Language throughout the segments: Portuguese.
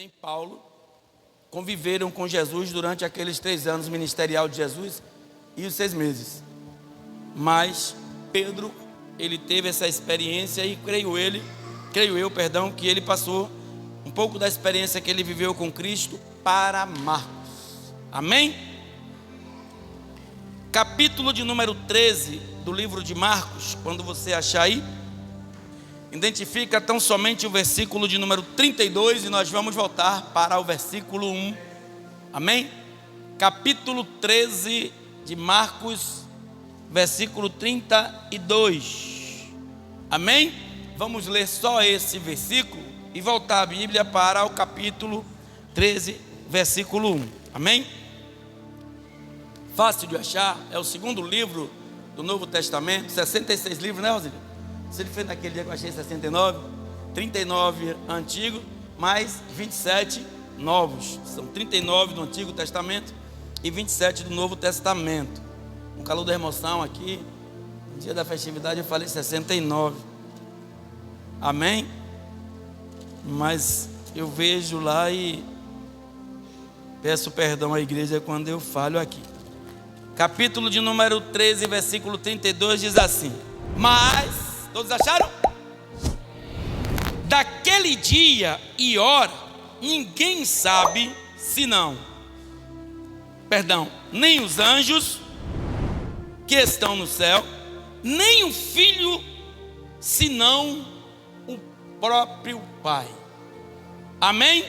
nem Paulo conviveram com Jesus durante aqueles 3 anos ministerial de Jesus e os 6 meses. Mas Pedro, ele teve essa experiência e creio eu, que ele passou um pouco da experiência que ele viveu com Cristo para Marcos. Amém? Capítulo de número 13 do livro de Marcos, quando você achar aí, identifica tão somente o versículo de número 32 e nós vamos voltar para o versículo 1. Amém? Capítulo 13 de Marcos, versículo 32. Amém? Vamos ler só esse versículo e voltar a Bíblia para o capítulo 13, versículo 1. Amém? Fácil de achar, é o segundo livro do Novo Testamento, 66 livros, né, Rosília? Se ele fez naquele dia que eu achei 69, 39 antigo, mais 27 novos. São 39 do Antigo Testamento e 27 do Novo Testamento. No calor da emoção aqui, no dia da festividade eu falei 69. Amém? Mas eu vejo lá e peço perdão à igreja quando eu falho aqui. Capítulo de número 13, versículo 32 diz assim: mas, todos acharam? Daquele dia e hora, ninguém sabe senão, nem os anjos que estão no céu, nem o Filho, senão o próprio Pai. Amém?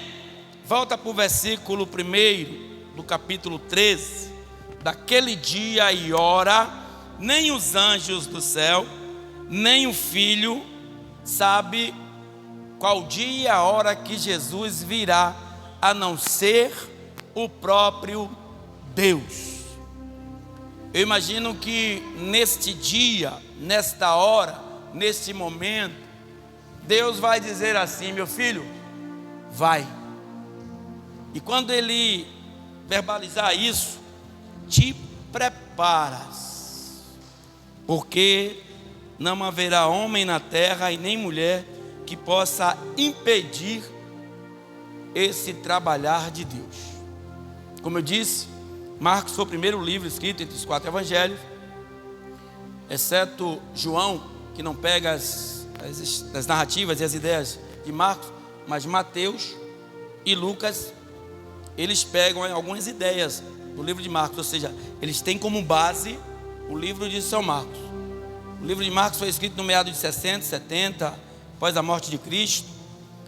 Volta para o versículo 1 do capítulo 13. Daquele dia e hora, nem os anjos do céu, nem o Filho sabe qual dia e a hora que Jesus virá, a não ser o próprio Deus. Eu imagino que neste dia, nesta hora, neste momento, Deus vai dizer assim: meu filho, vai. E quando Ele verbalizar isso, te preparas, porque não haverá homem na terra e nem mulher que possa impedir esse trabalhar de Deus. Como eu disse, Marcos foi o primeiro livro escrito entre os 4 evangelhos, exceto João, que não pega as narrativas e as ideias de Marcos, mas Mateus e Lucas, eles pegam algumas ideias do livro de Marcos, ou seja, eles têm como base o livro de São Marcos. O livro de Marcos foi escrito no meado de 60, 70, após a morte de Cristo,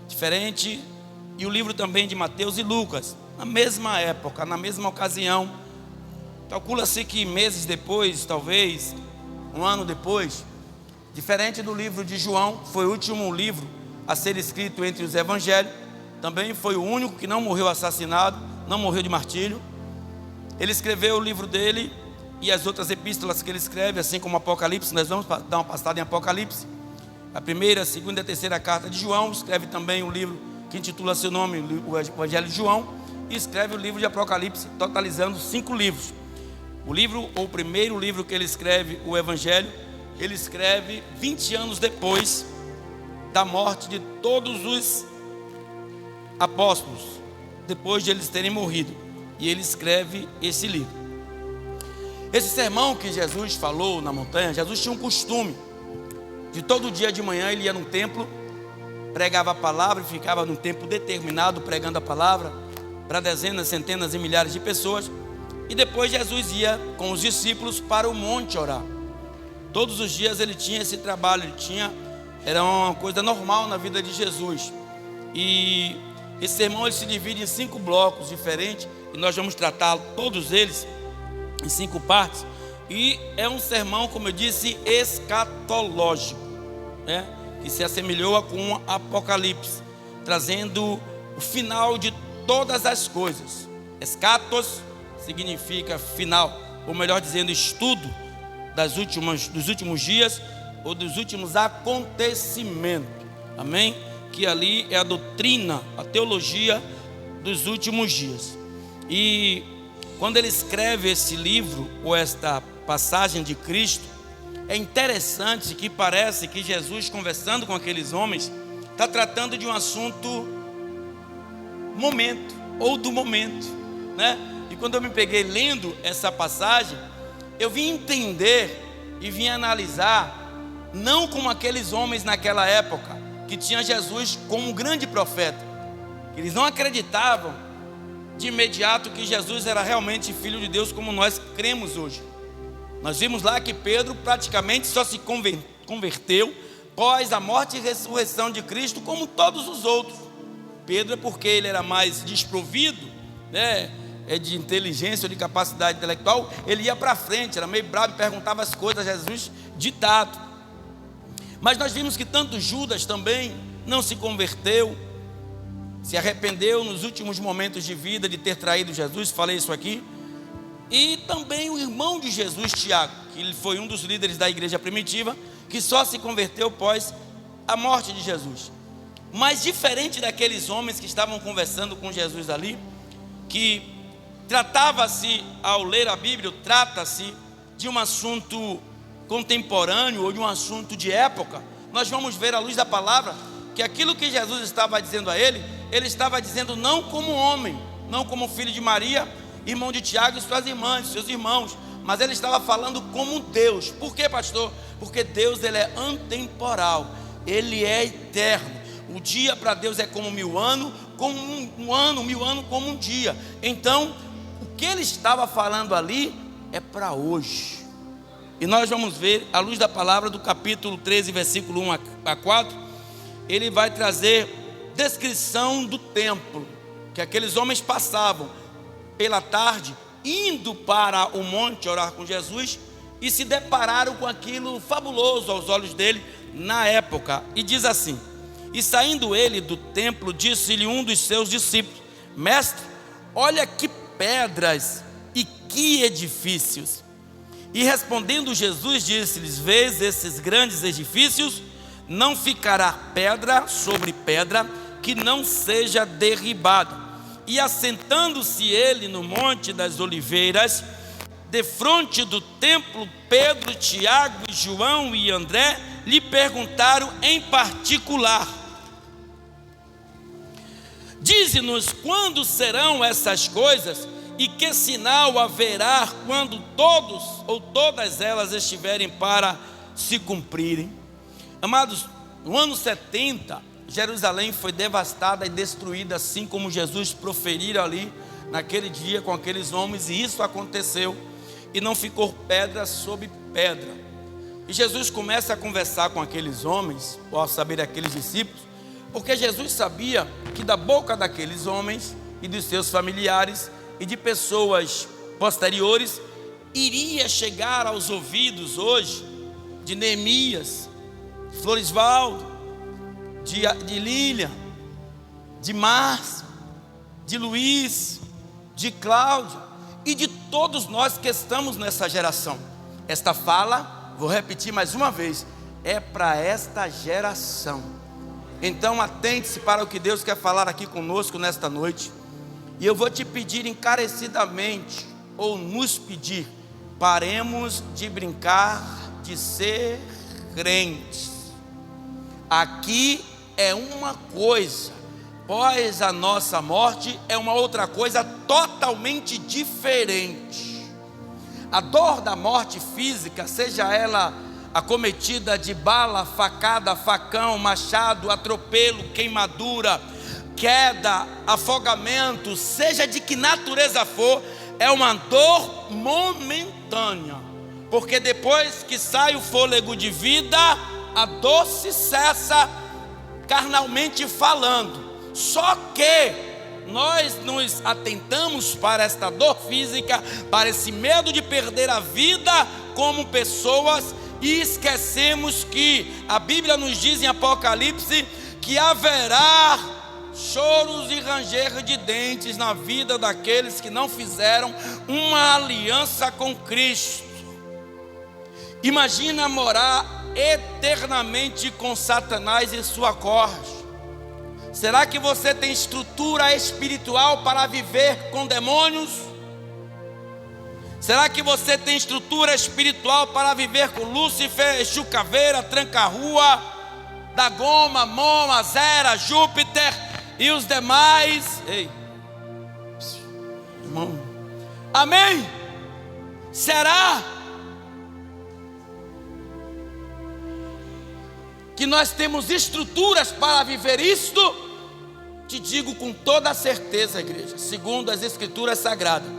diferente, e o livro também de Mateus e Lucas, na mesma época, na mesma ocasião. Calcula-se que meses depois, talvez, um ano depois, diferente do livro de João, foi o último livro a ser escrito entre os evangelhos, também foi o único que não morreu assassinado, não morreu de martírio. Ele escreveu o livro dele e as outras epístolas que ele escreve, assim como Apocalipse. Nós vamos dar uma passada em Apocalipse. A primeira, a segunda e a terceira carta de João. Escreve também um livro que intitula seu nome, o Evangelho de João. E escreve o livro de Apocalipse, totalizando 5 livros. O primeiro livro que ele escreve, o Evangelho, ele escreve 20 anos depois da morte de todos os apóstolos, depois de eles terem morrido. E ele escreve esse livro. Esse sermão que Jesus falou na montanha, Jesus tinha um costume de todo dia de manhã ele ia num templo, pregava a palavra e ficava num tempo determinado pregando a palavra para dezenas, centenas e milhares de pessoas. E depois Jesus ia com os discípulos para o monte orar. Todos os dias ele tinha esse trabalho, era uma coisa normal na vida de Jesus. E esse sermão ele se divide em 5 blocos diferentes, e nós vamos tratar todos eles em 5 partes. E é um sermão, como eu disse, escatológico, né? Que se assemelhou com Apocalipse, trazendo o final de todas as coisas. Escatos significa final, ou melhor dizendo, estudo dos últimos dias, ou dos últimos acontecimentos. Amém? Que ali é a doutrina, a teologia dos últimos dias. E quando ele escreve esse livro, ou esta passagem de Cristo, é interessante que parece que Jesus, conversando com aqueles homens, está tratando de um assunto momento, ou do momento, né? E quando eu me peguei lendo essa passagem, eu vim entender e vim analisar, não como aqueles homens naquela época, que tinham Jesus como um grande profeta. Eles não acreditavam de imediato que Jesus era realmente Filho de Deus, como nós cremos hoje. Nós vimos lá que Pedro praticamente só se converteu após a morte e ressurreição de Cristo, como todos os outros. Pedro é porque ele era mais desprovido, né, de inteligência ou de capacidade intelectual, ele ia para frente, era meio bravo e perguntava as coisas a Jesus ditado. Mas nós vimos que tanto Judas também não se converteu, se arrependeu nos últimos momentos de vida de ter traído Jesus, falei isso aqui. E também o irmão de Jesus, Tiago, que ele foi um dos líderes da igreja primitiva, que só se converteu após a morte de Jesus. Mas diferente daqueles homens que estavam conversando com Jesus ali, que tratava-se, ao ler a Bíblia, trata-se de um assunto contemporâneo ou de um assunto de época, nós vamos ver à luz da palavra que aquilo que Jesus estava dizendo a ele estava dizendo não como homem, não como filho de Maria, irmão de Tiago e suas irmãs, seus irmãos, mas ele estava falando como Deus. Por quê, pastor? Porque Deus, ele é atemporal, ele é eterno. O dia para Deus é como 1000 anos, como um ano, 1000 anos como um dia. Então, o que ele estava falando ali é para hoje. E nós vamos ver, à luz da palavra do capítulo 13, versículo 1 a 4, ele vai trazer descrição do templo, que aqueles homens passavam pela tarde, indo para o monte orar com Jesus, e se depararam com aquilo fabuloso aos olhos dele na época. E diz assim: e saindo ele do templo, disse-lhe um dos seus discípulos: mestre, olha que pedras e que edifícios. E respondendo Jesus, disse-lhes: vês esses grandes edifícios? Não ficará pedra sobre pedra que não seja derribada. E assentando-se ele no monte das oliveiras, defronte do templo, Pedro, Tiago, João e André lhe perguntaram em particular: dize-nos quando serão essas coisas e que sinal haverá quando todos ou todas elas estiverem para se cumprirem. Amados, no ano 70, Jerusalém foi devastada e destruída, assim como Jesus proferiu ali naquele dia com aqueles homens, e isso aconteceu, e não ficou pedra sobre pedra. E Jesus começa a conversar com aqueles homens, ou a saber, aqueles discípulos, porque Jesus sabia que da boca daqueles homens e dos seus familiares e de pessoas posteriores iria chegar aos ouvidos hoje de Neemias, de Florisvaldo, de Lília, de Márcio, de Luiz, de Cláudia e de todos nós que estamos nessa geração. Esta fala, vou repetir mais uma vez, é para esta geração. Então atente-se para o que Deus quer falar aqui conosco nesta noite. E eu vou te pedir encarecidamente, ou nos pedir, paremos de brincar de ser crentes. Aqui é uma coisa, após a nossa morte é uma outra coisa totalmente diferente. A dor da morte física, seja ela acometida de bala, facada, facão, machado, atropelo, queimadura, queda, afogamento, seja de que natureza for, é uma dor momentânea, porque depois que sai o fôlego de vida, a dor se cessa, carnalmente falando. Só que nós nos atentamos para esta dor física, para esse medo de perder a vida como pessoas, e esquecemos que a Bíblia nos diz em Apocalipse que haverá choros e ranger de dentes na vida daqueles que não fizeram uma aliança com Cristo. Imagina morar eternamente com Satanás em sua corte. Será que você tem estrutura espiritual para viver com demônios? Será que você tem estrutura espiritual para viver com Lúcifer, Exu Caveira, Tranca-Rua, Dagoma, Moma, Zera, Júpiter E os demais, ei, irmão, amém? Será que nós temos estruturas para viver isto? Te digo com toda a certeza, igreja, segundo as Escrituras Sagradas,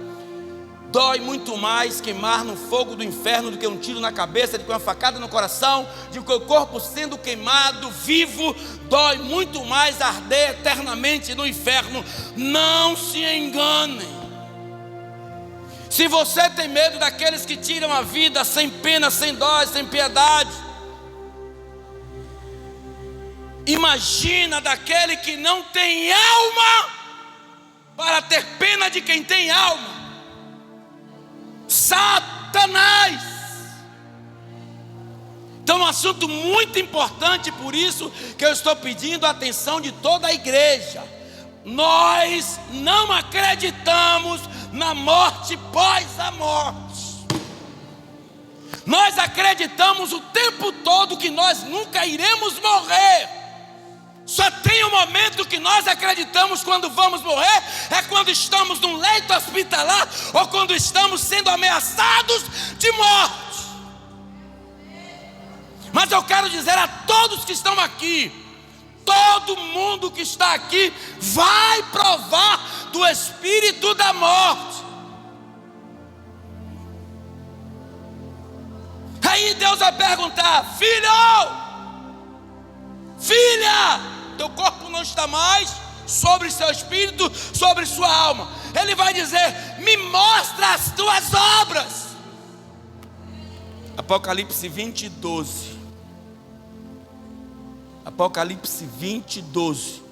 dói muito mais queimar no fogo do inferno do que um tiro na cabeça, do que uma facada no coração, do que o corpo sendo queimado vivo. Dói muito mais arder eternamente no inferno. Não se enganem. Se você tem medo daqueles que tiram a vida sem pena, sem dó, sem piedade, imagina daquele que não tem alma para ter pena de quem tem alma. Satanás. Então é um assunto muito importante, por isso que eu estou pedindo a atenção de toda a igreja. Nós não acreditamos na morte pós a morte. Nós acreditamos o tempo todo que nós nunca iremos morrer. Só tem um momento que nós acreditamos quando vamos morrer, é quando estamos num leito hospitalar ou quando estamos sendo ameaçados de morte. Mas eu quero dizer a todos que estão aqui, todo mundo que está aqui vai provar do espírito da morte. Aí Deus vai perguntar: filho, filha, teu corpo não está mais sobre seu espírito, sobre sua alma. Ele vai dizer: me mostra as tuas obras. Apocalipse 20, 12. Apocalipse 20, 12.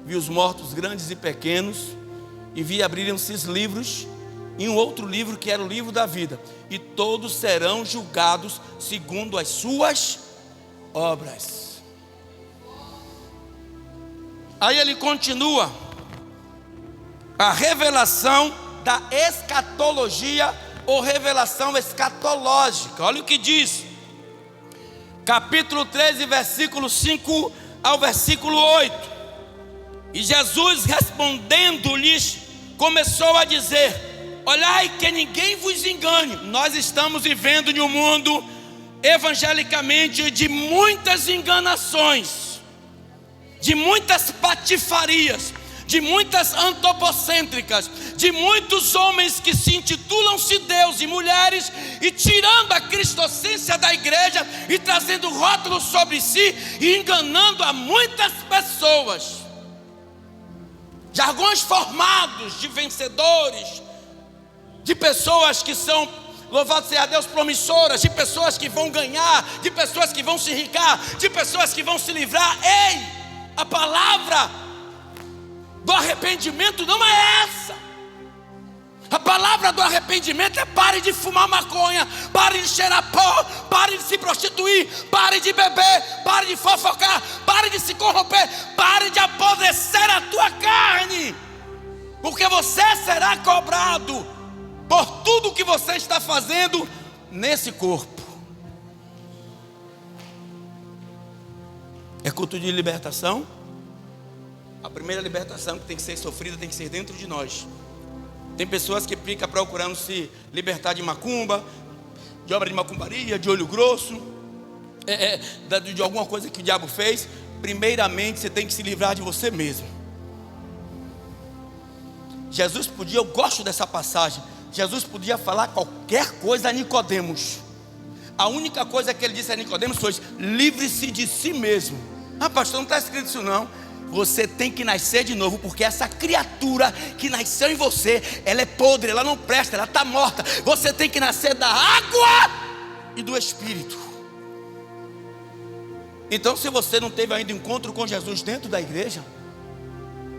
Vi os mortos grandes e pequenos, e vi abrirem-se os livros, e um outro livro que era o livro da vida, e todos serão julgados segundo as suas obras. Aí ele continua, a revelação da escatologia ou revelação escatológica. Olha o que diz, capítulo 13, versículo 5 ao versículo 8. E Jesus respondendo-lhes, começou a dizer: olhai que ninguém vos engane. Nós estamos vivendo em um mundo evangelicamente de muitas enganações, de muitas patifarias, de muitas antropocêntricas, de muitos homens que se intitulam-se Deus e mulheres, e tirando a cristocência da igreja e trazendo rótulos sobre si e enganando a muitas pessoas. Jargões formados de vencedores, de pessoas que são, louvado seja Deus, promissoras, de pessoas que vão ganhar, de pessoas que vão se enriquecer, de pessoas que vão se livrar. Ei! A palavra do arrependimento não é essa. A palavra do arrependimento é: pare de fumar maconha, pare de cheirar pó, pare de se prostituir, pare de beber, pare de fofocar, pare de se corromper, pare de apodrecer a tua carne, porque você será cobrado por tudo que você está fazendo nesse corpo. É culto de libertação. A primeira libertação que tem que ser sofrida tem que ser dentro de nós. Tem pessoas que ficam procurando se libertar de macumba, de obra de macumbaria, de olho grosso, de alguma coisa que o diabo fez. Primeiramente você tem que se livrar de você mesmo. Jesus podia, eu gosto dessa passagem, Jesus podia falar qualquer coisa a Nicodemos. A única coisa que ele disse a Nicodemos foi: livre-se de si mesmo. Ah, pastor, não está escrito isso não. Você tem que nascer de novo, porque essa criatura que nasceu em você, ela é podre, ela não presta, ela está morta. Você tem que nascer da água e do Espírito. Então, se você não teve ainda encontro com Jesus dentro da igreja,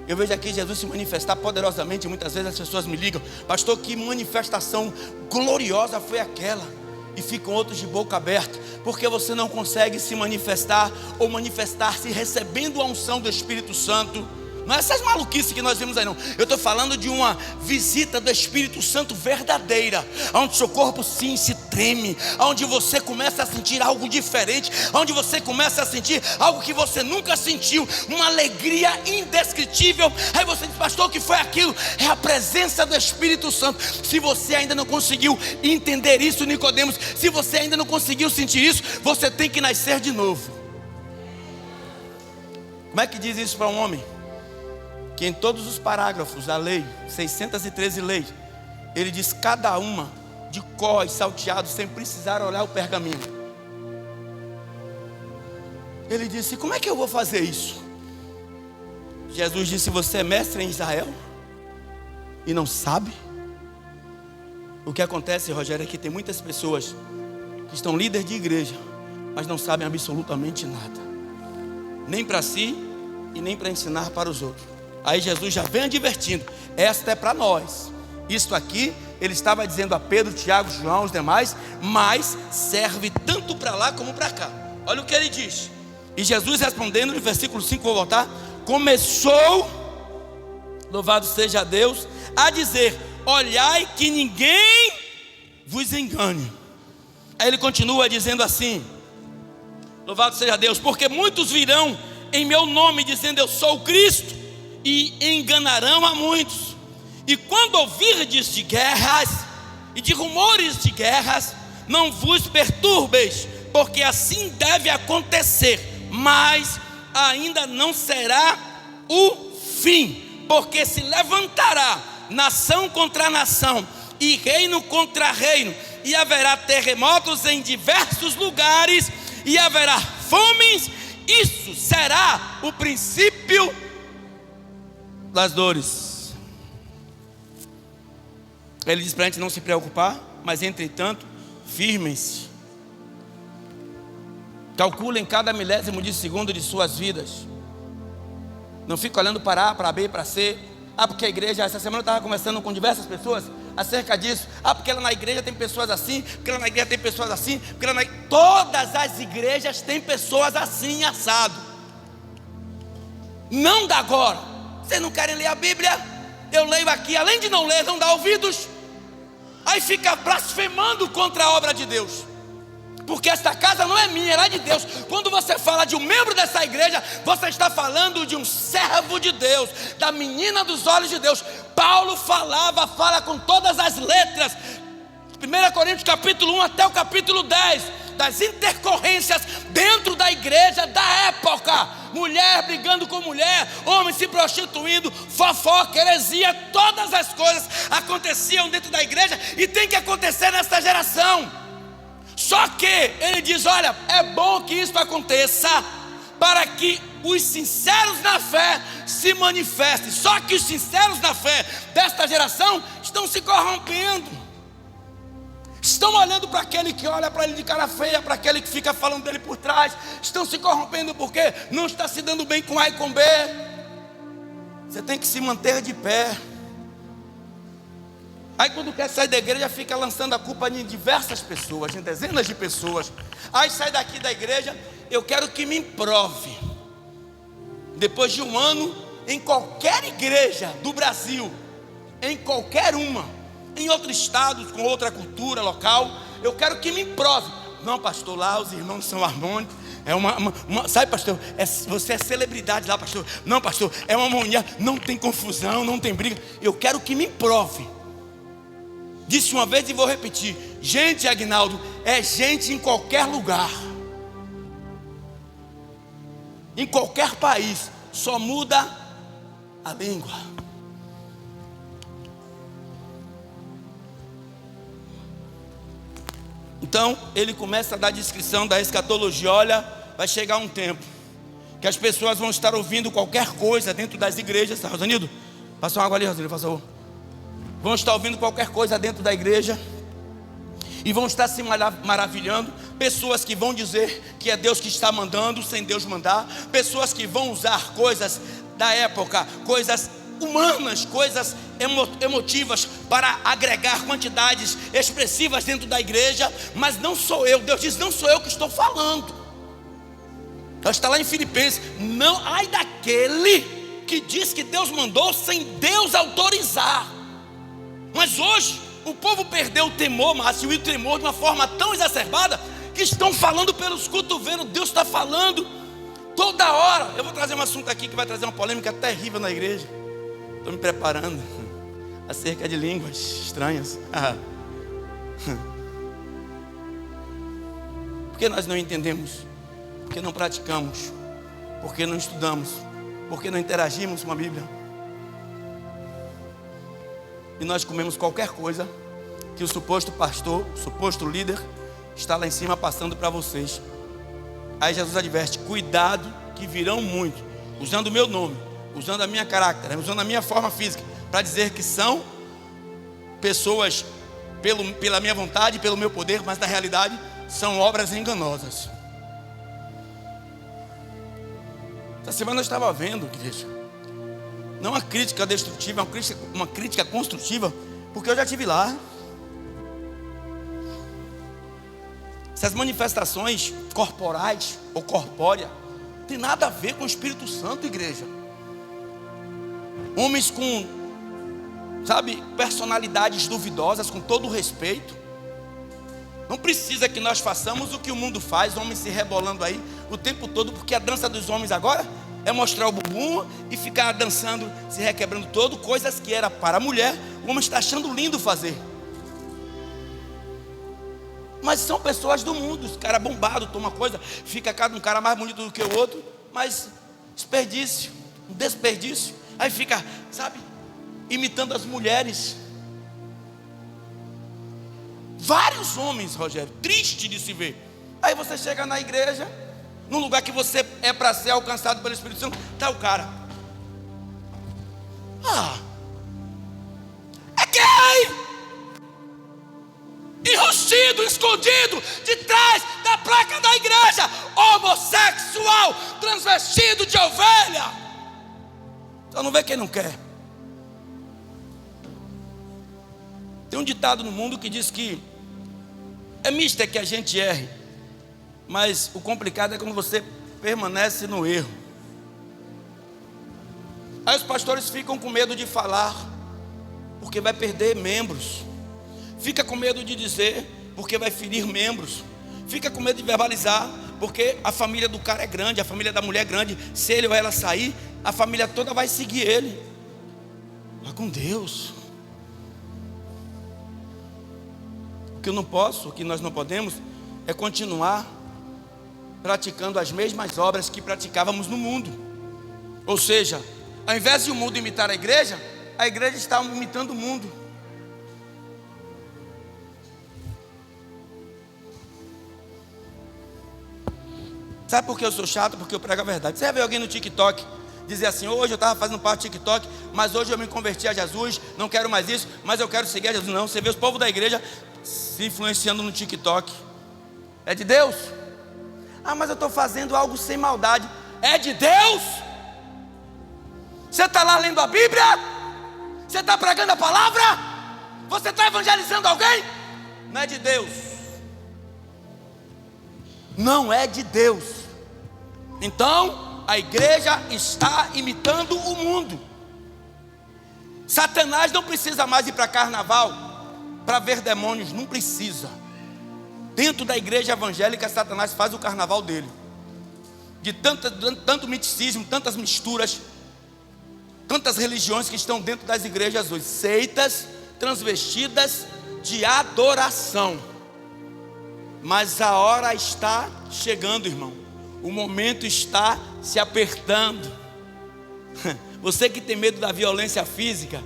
eu vejo aqui Jesus se manifestar poderosamente. Muitas vezes as pessoas me ligam: pastor, que manifestação gloriosa foi aquela? E ficam outros de boca aberta, porque você não consegue se manifestar ou manifestar-se recebendo a unção do Espírito Santo Não é essas maluquices que nós vemos aí não. Eu estou falando de uma visita do Espírito Santo verdadeira, onde seu corpo sim se treme, onde você começa a sentir algo diferente, onde você começa a sentir algo que você nunca sentiu, uma alegria indescritível. Aí você diz: pastor, o que foi aquilo? É a presença do Espírito Santo. Se você ainda não conseguiu entender isso, Nicodemos, se você ainda não conseguiu sentir isso, você tem que nascer de novo. Como é que diz isso para um homem que em todos os parágrafos da lei, 613 leis, ele diz cada uma de cor e salteado, sem precisar olhar o pergaminho? Ele disse: como é que eu vou fazer isso? Jesus disse: você é mestre em Israel e não sabe? O que acontece, Rogério, é que tem muitas pessoas que estão líderes de igreja, mas não sabem absolutamente nada, nem para si e nem para ensinar para os outros. Aí Jesus já vem advertindo: esta é para nós. Isto aqui, ele estava dizendo a Pedro, Tiago, João, os demais, mas serve tanto para lá como para cá. Olha o que ele diz. E Jesus respondendo, no versículo 5, vou voltar, começou, louvado seja Deus, a dizer: olhai que ninguém vos engane. Aí ele continua dizendo assim, louvado seja Deus, porque muitos virão em meu nome dizendo: eu sou o Cristo, e enganarão a muitos. E quando ouvirdes de guerras e de rumores de guerras, não vos perturbeis, porque assim deve acontecer, mas ainda não será o fim, porque se levantará nação contra nação e reino contra reino, e haverá terremotos em diversos lugares, e haverá fomes. Isso será o princípio das dores. Ele diz para a gente não se preocupar, mas entretanto, firmem-se. Calculem cada milésimo de segundo de suas vidas. Não fique olhando para A, para B, para C. Porque a igreja, essa semana eu estava conversando com diversas pessoas acerca disso. Porque lá na igreja tem pessoas assim, porque lá na igreja tem pessoas assim, porque lá na... Todas as igrejas têm pessoas assim, assado. Não dá agora. Vocês não querem ler a Bíblia? Eu leio aqui, além de não ler, não dá ouvidos. Aí fica blasfemando contra a obra de Deus. Porque esta casa não é minha, ela é de Deus. Quando você fala de um membro dessa igreja, você está falando de um servo de Deus, da menina dos olhos de Deus. Paulo fala com todas as letras, 1 Coríntios capítulo 1 até o capítulo 10, das intercorrências dentro da igreja da época. Mulher brigando com mulher, homem se prostituindo, fofoca, heresia, todas as coisas aconteciam dentro da igreja e tem que acontecer nesta geração. Só que ele diz: olha, é bom que isso aconteça para que os sinceros na fé se manifestem. Só que os sinceros na fé desta geração estão se corrompendo. Estão olhando para aquele que olha para ele de cara feia, para aquele que fica falando dele por trás. Estão se corrompendo porque não está se dando bem com A e com B. Você tem que se manter de pé. Aí quando quer sair da igreja, fica lançando a culpa em diversas pessoas, em dezenas de pessoas. Aí sai daqui da igreja: eu quero que me prove. Depois de um ano, em qualquer igreja do Brasil, em qualquer uma, em outro estado, com outra cultura local, eu quero que me prove. Não, pastor, lá os irmãos são harmônicos. Sabe, pastor, você é celebridade lá, pastor. Não, pastor, é uma harmonia, não tem confusão, não tem briga. Eu quero que me prove. Disse uma vez e vou repetir: gente, Agnaldo, é gente em qualquer lugar, em qualquer país, só muda a língua. Então ele começa a dar descrição da escatologia. Olha, vai chegar um tempo que as pessoas vão estar ouvindo qualquer coisa dentro das igrejas. Tá, Rosanildo? Passa uma água ali, Rosanildo, por favor. Vão estar ouvindo qualquer coisa dentro da igreja e vão estar se maravilhando. Pessoas que vão dizer que é Deus que está mandando sem Deus mandar. Pessoas que vão usar coisas da época, coisas humanas, coisas emotivas, para agregar quantidades expressivas dentro da igreja. Mas não sou eu, Deus diz: não sou eu que estou falando. Está lá em Filipenses: não, ai daquele que diz que Deus mandou sem Deus autorizar. Mas hoje o povo perdeu o temor, Márcio, e o tremor de uma forma tão exacerbada que estão falando pelos cotovelos. Deus está falando toda hora. Eu vou trazer um assunto aqui que vai trazer uma polêmica terrível na igreja. Estou me preparando acerca de línguas estranhas. Porque nós não entendemos, porque não praticamos, porque não estudamos, porque não interagimos com a Bíblia. E nós comemos qualquer coisa que o suposto pastor, o suposto líder, está lá em cima passando para vocês. Aí Jesus adverte: cuidado que virão muitos, usando o meu nome, usando a minha caráter, usando a minha forma física, para dizer que são pessoas pela minha vontade, pelo meu poder, mas na realidade são obras enganosas. Essa semana eu estava vendo, igreja, não uma crítica destrutiva, uma crítica construtiva, porque eu já estive lá. Essas manifestações corporais ou corpóreas tem nada a ver com o Espírito Santo, igreja. Homens com, personalidades duvidosas, com todo o respeito. Não precisa que nós façamos o que o mundo faz, homens se rebolando aí o tempo todo, porque a dança dos homens agora é mostrar o bumbum e ficar dançando, se requebrando todo, coisas que era para a mulher, o homem está achando lindo fazer. Mas são pessoas do mundo, os caras bombados, toma coisa, fica cada um cara mais bonito do que o outro, mas desperdício, aí fica, imitando as mulheres. Vários homens, Rogério, triste de se ver. Aí você chega na igreja, num lugar que você é para ser alcançado pelo Espírito Santo, está o cara. É gay! Enrustido, escondido, de trás da placa da igreja, homossexual, transvestido de ovelha. Então não vê quem não quer. Tem um ditado no mundo que diz que é misto que a gente erre, mas o complicado é quando você permanece no erro. Aí os pastores ficam com medo de falar, porque vai perder membros. Fica com medo de dizer, porque vai ferir membros. Fica com medo de verbalizar, porque a família do cara é grande, a família da mulher é grande. Se ele ou ela sair, a família toda vai seguir ele. Vá com Deus. O que eu não posso, o que nós não podemos, é continuar praticando as mesmas obras que praticávamos no mundo. Ou seja, ao invés de o mundo imitar a igreja está imitando o mundo. Sabe por que eu sou chato? Porque eu prego a verdade. Você vai ver alguém no TikTok dizer assim: hoje eu estava fazendo parte do TikTok, mas hoje eu me converti a Jesus, não quero mais isso, mas eu quero seguir a Jesus. Não, você vê os povos da igreja se influenciando no TikTok. É de Deus? Mas eu estou fazendo algo sem maldade. É de Deus? Você está lá lendo a Bíblia? Você está pregando a palavra? Você está evangelizando alguém? Não é de Deus. Não é de Deus. Então a igreja está imitando o mundo. Satanás não precisa mais ir para carnaval para ver demônios, não precisa. Dentro da igreja evangélica, Satanás faz o carnaval dele. De tanto misticismo, tantas misturas, tantas religiões que estão dentro das igrejas hoje. Seitas transvestidas de adoração. Mas a hora está chegando, irmão. O momento está se apertando. Você que tem medo da violência física,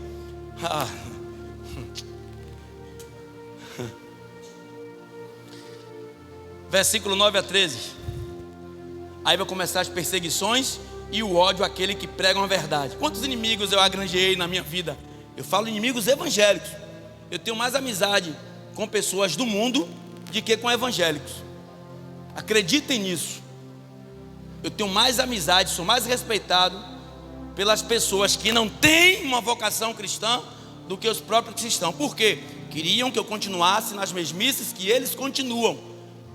versículo 9 a 13. Aí vai começar as perseguições e o ódio àquele que pregam a verdade. Quantos inimigos eu agranjei na minha vida? Eu falo inimigos evangélicos. Eu tenho mais amizade com pessoas do mundo do que com evangélicos. Acreditem nisso. Eu tenho mais amizade, sou mais respeitado pelas pessoas que não têm uma vocação cristã do que os próprios cristãos. Por quê? Queriam que eu continuasse nas mesmices que eles continuam,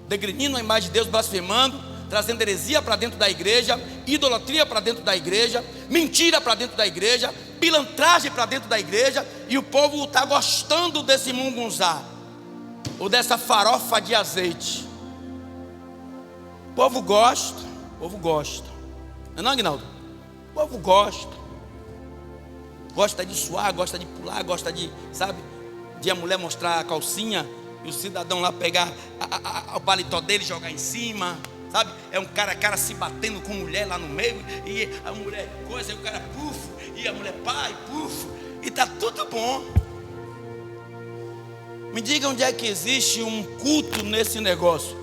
degrinindo a imagem de Deus, blasfemando, trazendo heresia para dentro da igreja, idolatria para dentro da igreja, mentira para dentro da igreja, pilantragem para dentro da igreja, e o povo está gostando desse mungunzá, ou dessa farofa de azeite. O povo gosta, não é não, Aguinaldo? O povo gosta de suar, gosta de pular, gosta de, sabe, de a mulher mostrar a calcinha e o cidadão lá pegar o paletó dele e jogar em cima, sabe? É um cara se batendo com mulher lá no meio, e a mulher coisa, e o cara pufo, e a mulher pai, pufo, e tá tudo bom. Me diga onde é que existe um culto nesse negócio.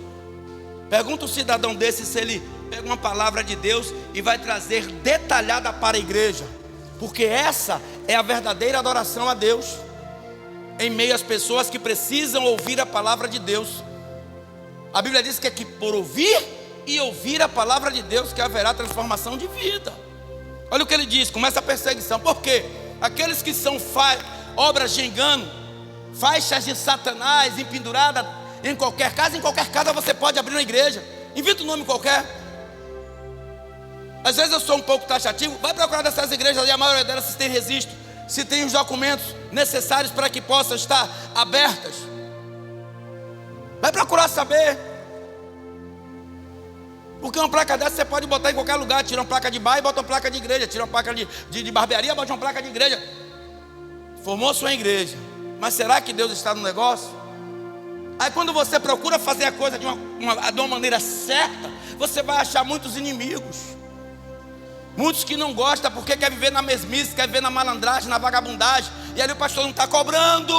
Pergunta o cidadão desse se ele pega uma palavra de Deus e vai trazer detalhada para a igreja, porque essa é a verdadeira adoração a Deus, em meio às pessoas que precisam ouvir a palavra de Deus. A Bíblia diz que é que por ouvir e ouvir a palavra de Deus que haverá transformação de vida. Olha o que ele diz, começa a perseguição. Por quê? Aqueles que são obras de engano, faixas de Satanás empenduradas em qualquer casa você pode abrir uma igreja. Invita um nome qualquer. Às vezes eu sou um pouco taxativo. Vai procurar dessas igrejas e a maioria delas se tem registro, se tem os documentos necessários para que possam estar abertas. Vai procurar saber. Porque uma placa dessa você pode botar em qualquer lugar. Tira uma placa de bar e bota uma placa de igreja. Tira uma placa de barbearia, bota uma placa de igreja. Formou sua igreja. Mas será que Deus está no negócio? Aí quando você procura fazer a coisa de uma maneira certa, você vai achar muitos inimigos. Muitos que não gostam porque quer viver na mesmice, quer viver na malandragem, na vagabundagem. E ali o pastor não está cobrando.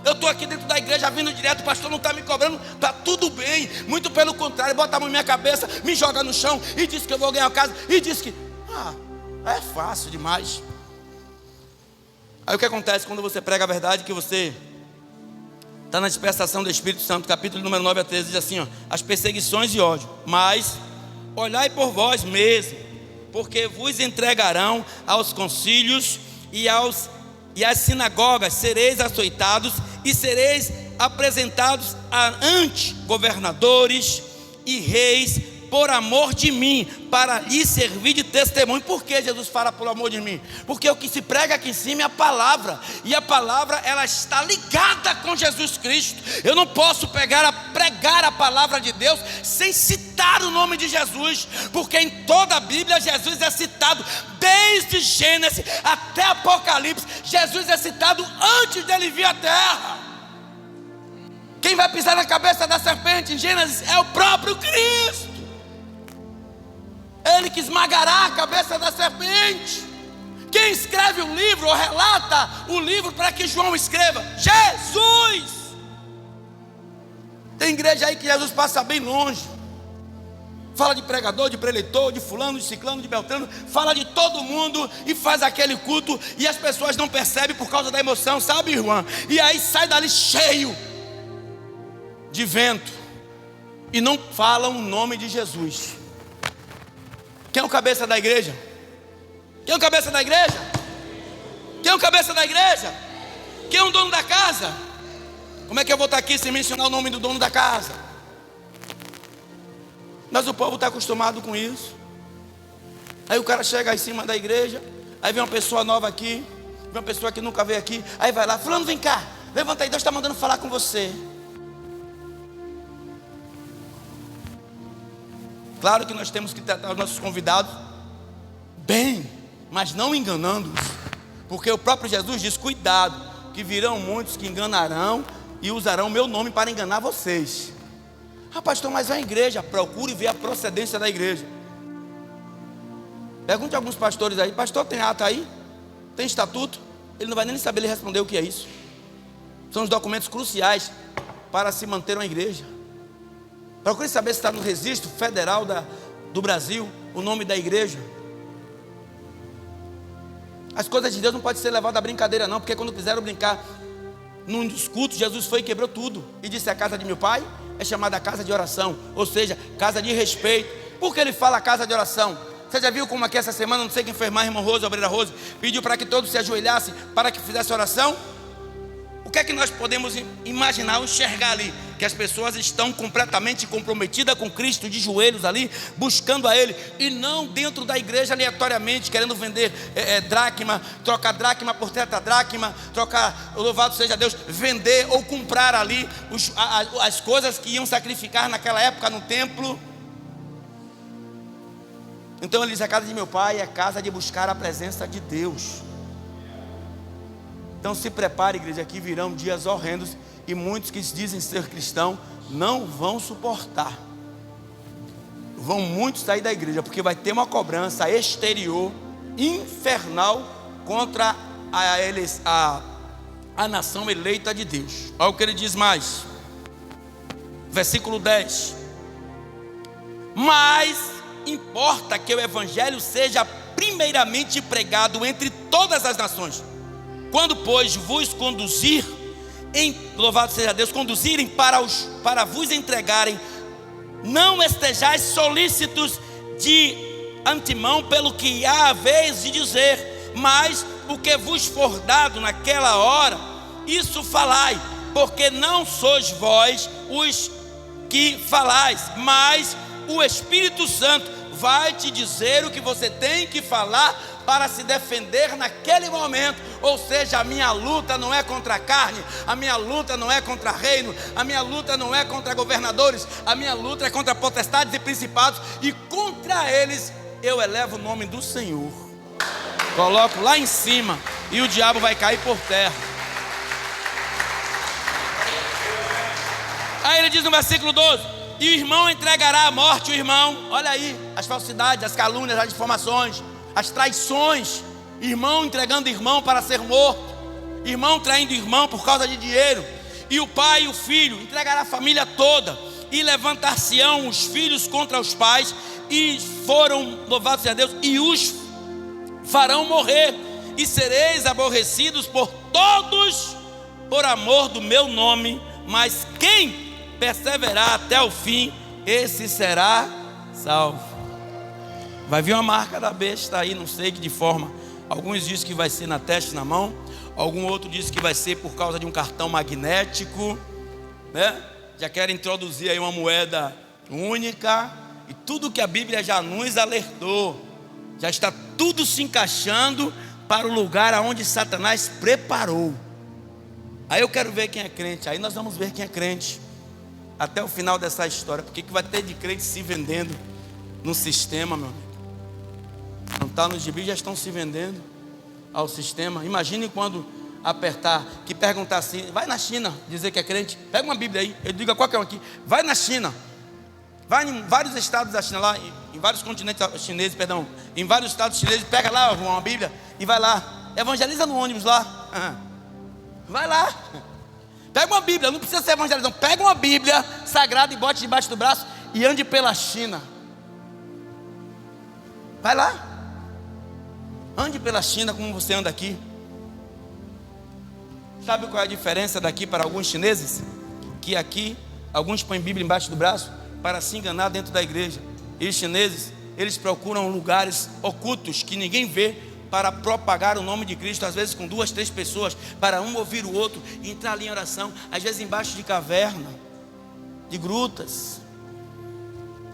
Eu estou aqui dentro da igreja vindo direto, o pastor não está me cobrando. Está tudo bem, muito pelo contrário. Bota a mão na minha cabeça, me joga no chão e diz que eu vou ganhar a casa. E diz que, é fácil demais. Aí o que acontece quando você prega a verdade, que você está na dispensação do Espírito Santo, capítulo número 9 a 13, diz assim, as perseguições e ódio. Mas olhai por vós mesmos, porque vos entregarão aos concílios e às sinagogas, sereis açoitados e sereis apresentados ante governadores e reis por amor de mim, para lhe servir de testemunho. Por que Jesus fala por amor de mim? Porque o que se prega aqui em cima é a palavra, e a palavra ela está ligada com Jesus Cristo. Eu não posso pregar a palavra de Deus sem citar o nome de Jesus, porque em toda a Bíblia Jesus é citado, desde Gênesis até Apocalipse. Jesus é citado antes dele vir à terra. Quem vai pisar na cabeça da serpente em Gênesis é o próprio Cristo. Ele que esmagará a cabeça da serpente. Quem escreve o livro, ou relata o livro para que João escreva? Jesus. Tem igreja aí que Jesus passa bem longe. Fala de pregador, de preleitor, de fulano, de ciclano, de beltrano. Fala de todo mundo e faz aquele culto, e as pessoas não percebem por causa da emoção, sabe, irmã? E aí sai dali cheio de vento e não falam o nome de Jesus. Quem é o cabeça da igreja? Quem é o cabeça da igreja? Quem é o cabeça da igreja? Quem é o dono da casa? Como é que eu vou estar aqui sem mencionar o nome do dono da casa? Mas o povo está acostumado com isso. Aí o cara chega em cima da igreja, aí vem uma pessoa nova aqui, vem uma pessoa que nunca veio aqui, aí vai lá, fulano, vem cá, levanta aí, Deus está mandando falar com você. Claro que nós temos que tratar os nossos convidados bem, mas não enganando-os, porque o próprio Jesus diz, cuidado, que virão muitos que enganarão e usarão meu nome para enganar vocês. Pastor, mas vai à igreja, procure ver a procedência da igreja. Pergunte a alguns pastores aí, pastor, tem ata aí? Tem estatuto? Ele não vai nem saber lhe responder o que é isso. São os documentos cruciais para se manter uma igreja. Procure saber se está no registro federal do Brasil o nome da igreja. As coisas de Deus não podem ser levadas à brincadeira não, porque quando quiseram brincar num dos cultos, Jesus foi e quebrou tudo e disse, a casa de meu pai é chamada casa de oração, ou seja, casa de respeito. Por que ele fala casa de oração? Você já viu como aqui essa semana, não sei quem foi, irmã Rose, obreira Rose, pediu para que todos se ajoelhassem para que fizesse oração? O que é que nós podemos imaginar ou enxergar ali? que as pessoas estão completamente comprometidas com Cristo, de joelhos ali, buscando a Ele, e não dentro da igreja aleatoriamente, querendo vender dracma, trocar dracma por tetradracma, trocar, louvado seja Deus, vender ou comprar ali as coisas que iam sacrificar naquela época no templo. Então ele diz: a casa de meu pai é casa de buscar a presença de Deus. Então se prepare, igreja, que virão dias horrendos, e muitos que dizem ser cristão não vão suportar. Vão muitos sair da igreja, porque vai ter uma cobrança exterior, infernal, contra a nação eleita de Deus. Olha o que ele diz mais, versículo 10: mas importa que o evangelho seja primeiramente pregado entre todas as nações. Quando, pois, vos conduzir, louvado seja Deus, conduzirem para vos entregarem, não estejais solícitos de antemão pelo que há a vez de dizer, mas o que vos for dado naquela hora, isso falai, porque não sois vós os que falais, mas o Espírito Santo vai te dizer o que você tem que falar para se defender naquele momento. Ou seja, a minha luta não é contra a carne, a minha luta não é contra reino, a minha luta não é contra governadores, a minha luta é contra potestades e principados, e contra eles eu elevo o nome do Senhor, coloco lá em cima, e o diabo vai cair por terra. Aí ele diz no versículo 12: e o irmão entregará à morte o irmão. Olha aí, as falsidades, as calúnias, as difamações, as traições. Irmão entregando irmão para ser morto, irmão traindo irmão por causa de dinheiro. E o pai e o filho entregará a família toda, e levantar-se-ão os filhos contra os pais, e foram, louvado seja Deus, e os farão morrer, e sereis aborrecidos por todos por amor do meu nome, mas quem perseverar até o fim, esse será salvo. Vai vir uma marca da besta aí, não sei que de forma. Alguns dizem que vai ser na testa e na mão, algum outro diz que vai ser por causa de um cartão magnético, né? Já querem introduzir aí uma moeda única, e tudo que a Bíblia já nos alertou, já está tudo se encaixando para o lugar aonde Satanás preparou. Aí eu quero ver quem é crente, aí nós vamos ver quem é crente até o final dessa história, porque que vai ter de crente se vendendo no sistema, meu amigo. Não está no gibi, já estão se vendendo ao sistema. Imagine quando apertar, que perguntar assim: vai na China dizer que é crente, pega uma Bíblia aí, eu digo a qualquer um aqui, vai na China, vai em vários estados da China lá, em vários continentes chineses, perdão, em vários estados chineses, pega lá uma Bíblia e vai lá, evangeliza no ônibus lá, vai lá, pega uma Bíblia, não precisa ser evangelizão, pega uma Bíblia sagrada e bote debaixo do braço e ande pela China, vai lá, ande pela China como você anda aqui. Sabe qual é a diferença daqui para alguns chineses? Que aqui, alguns põem Bíblia embaixo do braço para se enganar dentro da igreja. E os chineses, eles procuram lugares ocultos que ninguém vê para propagar o nome de Cristo, às vezes com 2, 3 pessoas, para um ouvir o outro e entrar ali em oração, às vezes embaixo de caverna, de grutas.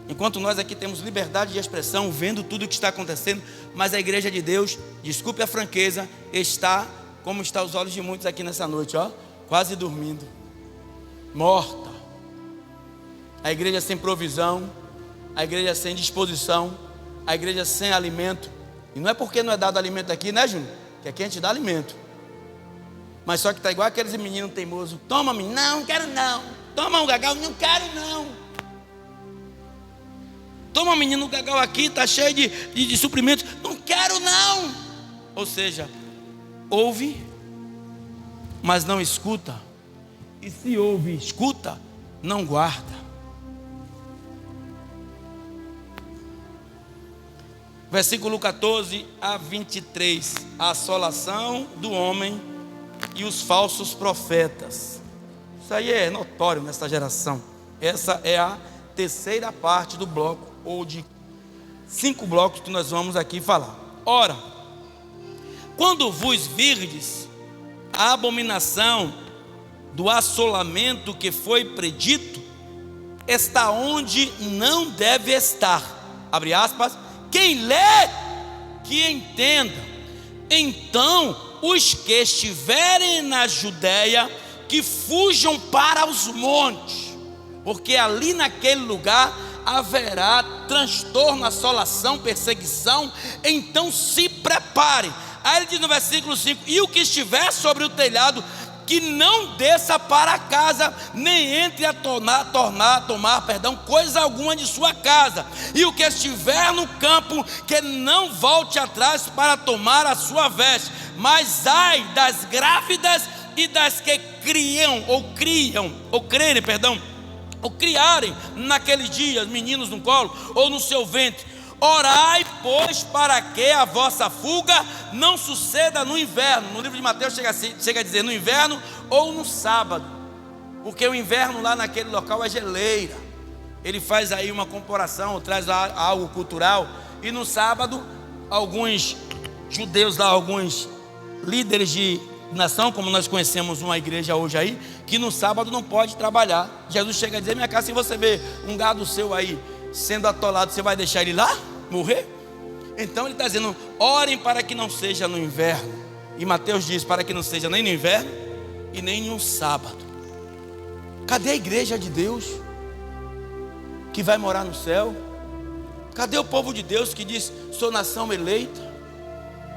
Enquanto nós aqui temos liberdade de expressão, vendo tudo o que está acontecendo, mas a igreja de Deus, desculpe a franqueza, está como está os olhos de muitos aqui nessa noite, ó, quase dormindo, morta. A igreja sem provisão, a igreja sem disposição, a igreja sem alimento. E não é porque não é dado alimento aqui, né, Júnior? Que aqui a gente dá alimento. Mas só que está igual aqueles meninos teimosos: toma, menino, não quero não. Toma um gagal, não quero não. Toma, menino, o gagal aqui está cheio de suprimentos, não quero não. Ou seja, ouve, mas não escuta. E se ouve e escuta, não guarda. Versículo 14 a 23. A assolação do homem e os falsos profetas. Isso aí é notório nessa geração. Essa é a terceira parte do bloco, ou de 5 blocos que nós vamos aqui falar. Ora, quando vos virdes a abominação do assolamento que foi predito está onde não deve estar. Abre aspas. Quem lê, que entenda. Então, os que estiverem na Judéia, que fujam para os montes, porque ali naquele lugar haverá transtorno, assolação, perseguição. Então se preparem. Aí ele diz no versículo 5: e o que estiver sobre o telhado, que não desça para casa, nem entre a tomar coisa alguma de sua casa. E o que estiver no campo, que não volte atrás para tomar a sua veste. Mas ai das grávidas e das que criarem naqueles dias meninos no colo ou no seu ventre. Orai, pois, para que a vossa fuga não suceda no inverno. No livro de Mateus chega a dizer no inverno ou no sábado, porque o inverno lá naquele local é geleira. Ele faz aí uma comparação, traz lá algo cultural. E no sábado, alguns judeus lá, alguns líderes de nação, como nós conhecemos uma igreja hoje aí, que no sábado não pode trabalhar. Jesus chega a dizer: minha casa, se você vê um gado seu aí sendo atolado, você vai deixar ele lá morrer? Então ele está dizendo: orem para que não seja no inverno. E Mateus diz: para que não seja nem no inverno e nem no sábado. Cadê a igreja de Deus que vai morar no céu? Cadê o povo de Deus que diz: sou nação eleita?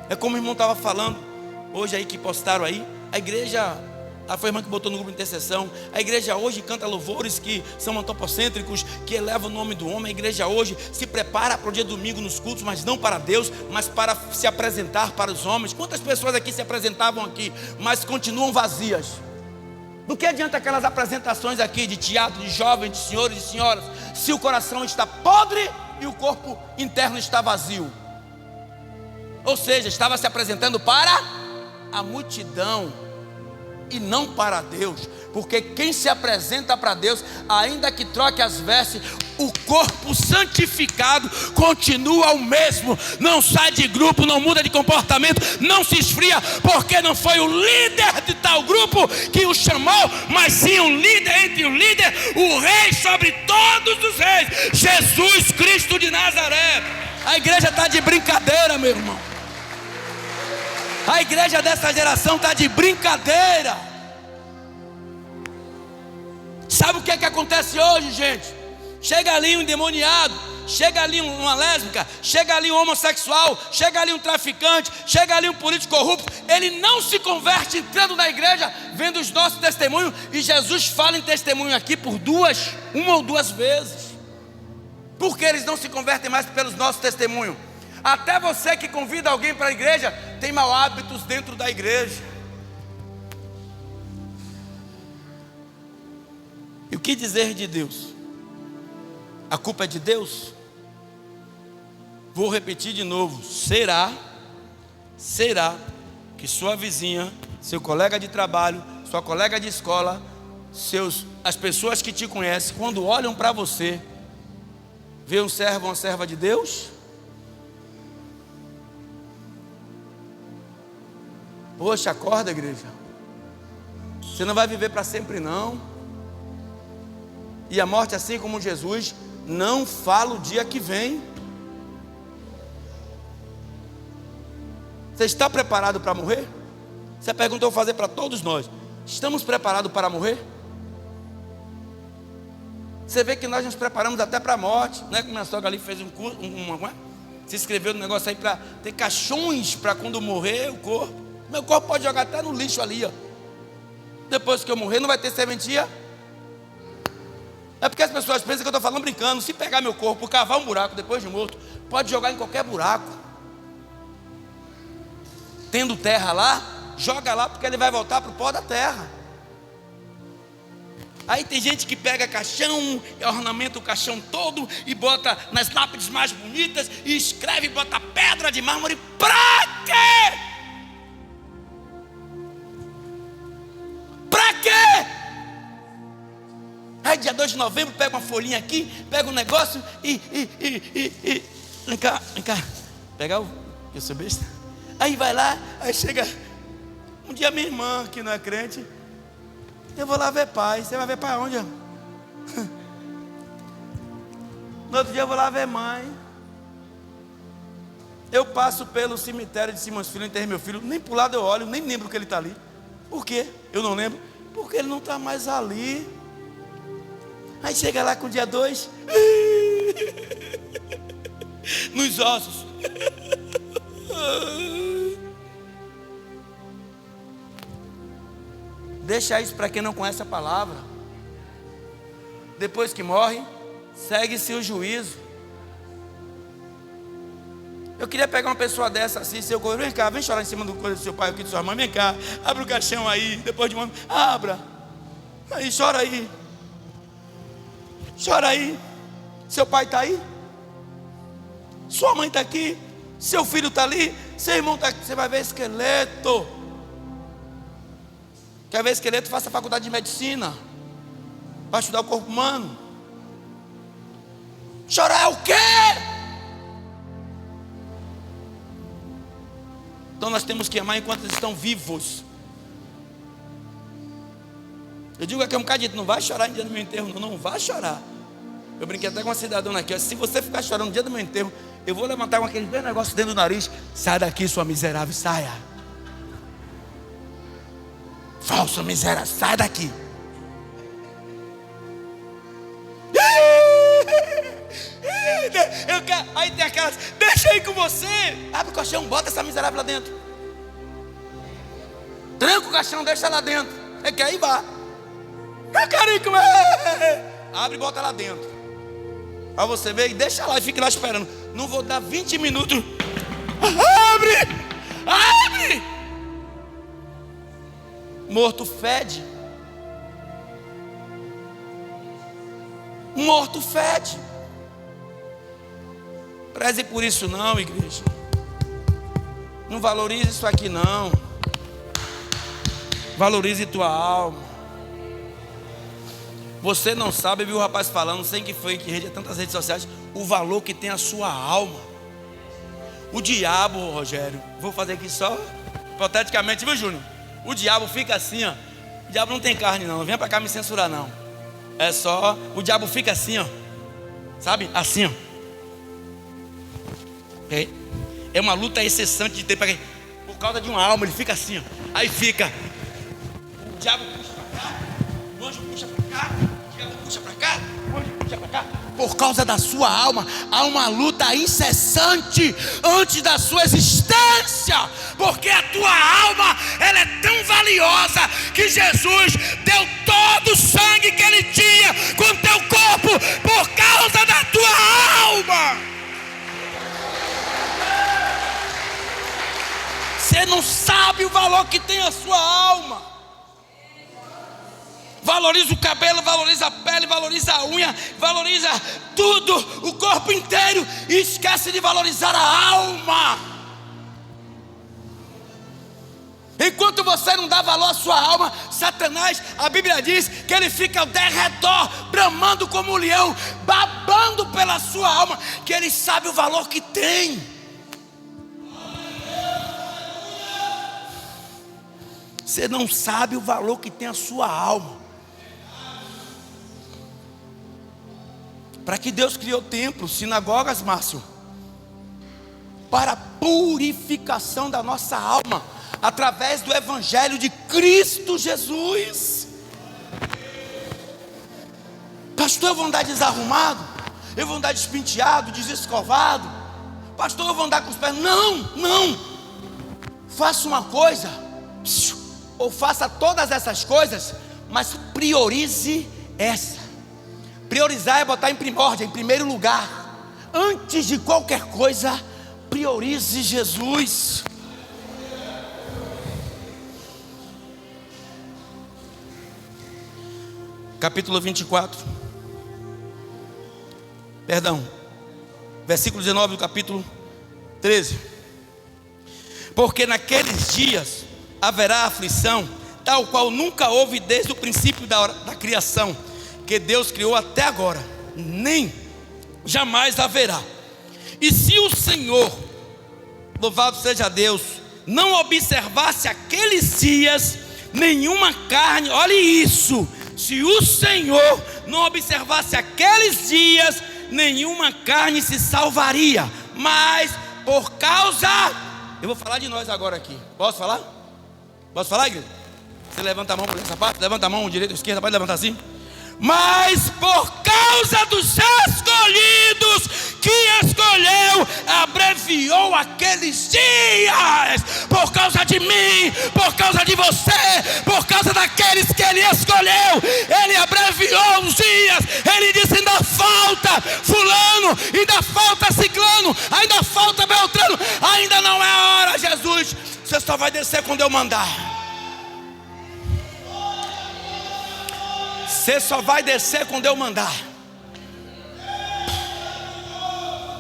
É como o irmão estava falando hoje aí, que postaram aí, a igreja, foi a irmã que botou no grupo de intercessão, a igreja hoje canta louvores que são antropocêntricos, que elevam o nome do homem. A igreja hoje se prepara para o dia domingo nos cultos, mas não para Deus, mas para se apresentar para os homens. Quantas pessoas aqui se apresentavam aqui, mas continuam vazias? Do que adianta aquelas apresentações aqui de teatro, de jovens, de senhores e senhoras, se o coração está podre e o corpo interno está vazio? Ou seja, estava se apresentando para a multidão e não para Deus, porque quem se apresenta para Deus, ainda que troque as vestes, o corpo santificado continua o mesmo, não sai de grupo, não muda de comportamento, não se esfria, porque não foi o líder de tal grupo que o chamou, mas sim um líder entre o líder, o rei sobre todos os reis, Jesus Cristo de Nazaré. A igreja está de brincadeira, meu irmão. A igreja dessa geração está de brincadeira. Sabe o que é que acontece hoje, gente? Chega ali um endemoniado, chega ali uma lésbica, chega ali um homossexual, chega ali um traficante, chega ali um político corrupto. Ele não se converte entrando na igreja, vendo os nossos testemunhos. E Jesus fala em testemunho aqui por uma ou duas vezes. Porque eles não se convertem mais pelos nossos testemunhos. Até você que convida alguém para a igreja tem mau hábitos dentro da igreja. E o que dizer de Deus? A culpa é de Deus? Vou repetir de novo: será que sua vizinha, seu colega de trabalho, sua colega de escola, as pessoas que te conhecem, quando olham para você, vê um servo ou uma serva de Deus? Poxa, acorda, igreja. Você não vai viver para sempre, não. E a morte, assim como Jesus, não fala o dia que vem. Você está preparado para morrer? Essa pergunta eu vou fazer para todos nós. Estamos preparados para morrer? Você vê que nós nos preparamos até para a morte. Não é que minha sogra ali fez um curso, se inscreveu no negócio aí para ter caixões para quando morrer o corpo. Meu corpo pode jogar até no lixo ali, ó. Depois que eu morrer, não vai ter serventia. É porque as pessoas pensam que eu estou falando brincando. Se pegar meu corpo, cavar um buraco depois de morto, pode jogar em qualquer buraco. Tendo terra lá, joga lá, porque ele vai voltar para o pó da terra. Aí tem gente que pega caixão, ornamenta o caixão todo e bota nas lápides mais bonitas e escreve, bota pedra de mármore. Pra quê? Pra quê? Aí dia 2 de novembro pega uma folhinha aqui, pega um negócio e vem cá, pegar eu sou besta. Aí vai lá, aí chega um dia minha irmã, que não é crente, Eu vou lá ver pai. Você vai ver pai onde? No outro dia eu vou lá ver mãe. Eu passo pelo cemitério de Simões Filho, enterrei meu filho, nem para o lado eu olho, nem lembro que ele está ali. Por quê? Eu não lembro. Porque ele não está mais ali. Aí chega lá com o dia 2, nos ossos. Deixa isso para quem não conhece a palavra. Depois que morre, segue-se o juízo. Eu queria pegar uma pessoa dessa assim, seu corpo, vem cá, vem chorar em cima do corpo do seu pai, aqui de sua mãe, vem cá, abre o caixão aí, depois de um ano, abra, aí, chora aí, seu pai está aí, sua mãe está aqui, seu filho está ali, seu irmão está aqui, você vai ver esqueleto. Quer ver esqueleto? Faça a faculdade de medicina, para estudar o corpo humano. Chorar é o quê? Então nós temos que amar enquanto eles estão vivos. Eu digo aqui um bocadinho, não vai chorar no dia do meu enterro, não vai chorar. Eu brinquei até com uma cidadã aqui, ó, se você ficar chorando no dia do meu enterro, eu vou levantar com aquele bem negócio dentro do nariz. Sai daqui, sua miserável, saia. Falso miserável, sai daqui. Aí tem aquelas, deixa aí com você. Abre o caixão, bota essa miserável lá dentro. Tranca o caixão, deixa lá dentro. É que aí vá. Eu quero ir comer. Abre e bota lá dentro. Aí você vê e deixa lá e fica lá esperando. Não vou dar 20 minutos. Abre! Morto fede. Morto fede. Preze por isso não, igreja. Não valorize isso aqui não. Valorize tua alma. Você não sabe, viu o rapaz falando, sem que foi que rede, tantas redes sociais, o valor que tem a sua alma. O diabo, Rogério, vou fazer aqui só hipoteticamente, viu, Júnior? O diabo fica assim, ó. O diabo não tem carne não, não venha pra cá me censurar não. É só, o diabo fica assim, ó. Sabe? Assim, ó. É uma luta incessante de ter para quê? Por causa de uma alma, ele fica assim, ó. Aí fica. O diabo puxa para cá, o anjo puxa para cá, o diabo puxa para cá, o anjo puxa para cá. Por causa da sua alma, há uma luta incessante antes da sua existência. Porque a tua alma, ela é tão valiosa que Jesus deu todo o sangue que ele tinha com o teu corpo por causa da tua alma. Você não sabe o valor que tem a sua alma. Valoriza o cabelo, valoriza a pele, valoriza a unha, valoriza tudo, o corpo inteiro, e esquece de valorizar a alma. Enquanto você não dá valor à sua alma, Satanás, a Bíblia diz que ele fica ao derredor, bramando como um leão, babando pela sua alma, que ele sabe o valor que tem. Você não sabe o valor que tem a sua alma. Para que Deus criou templos, sinagogas, Márcio? Para a purificação da nossa alma, através do Evangelho de Cristo Jesus. Pastor, eu vou andar desarrumado? Eu vou andar despenteado, desescovado? Pastor, eu vou andar com os pés? Não. Faça uma coisa, ou faça todas essas coisas, mas priorize essa. Priorizar é botar em primórdia, em primeiro lugar. Antes de qualquer coisa, priorize Jesus. Capítulo 24. Versículo 19 do capítulo 13. Porque naqueles dias haverá aflição, tal qual nunca houve desde o princípio da criação, que Deus criou até agora, nem jamais haverá. E se o Senhor, louvado seja Deus, não observasse aqueles dias, nenhuma carne, olhe isso, se o Senhor não observasse aqueles dias, nenhuma carne se salvaria, mas por causa, eu vou falar de nós agora aqui, posso falar? Posso falar, igreja? Você levanta a mão por essa parte, levanta a mão direita ou esquerda, pode levantar assim. Mas por causa dos escolhidos que escolheu, abreviou aqueles dias. Por causa de mim, por causa de você, por causa daqueles que ele escolheu, ele abreviou os dias. Ele disse: ainda falta fulano, ainda falta ciclano, ainda falta beltrano, ainda não é a hora, Jesus. Você só vai descer quando eu mandar. Você só vai descer quando eu mandar.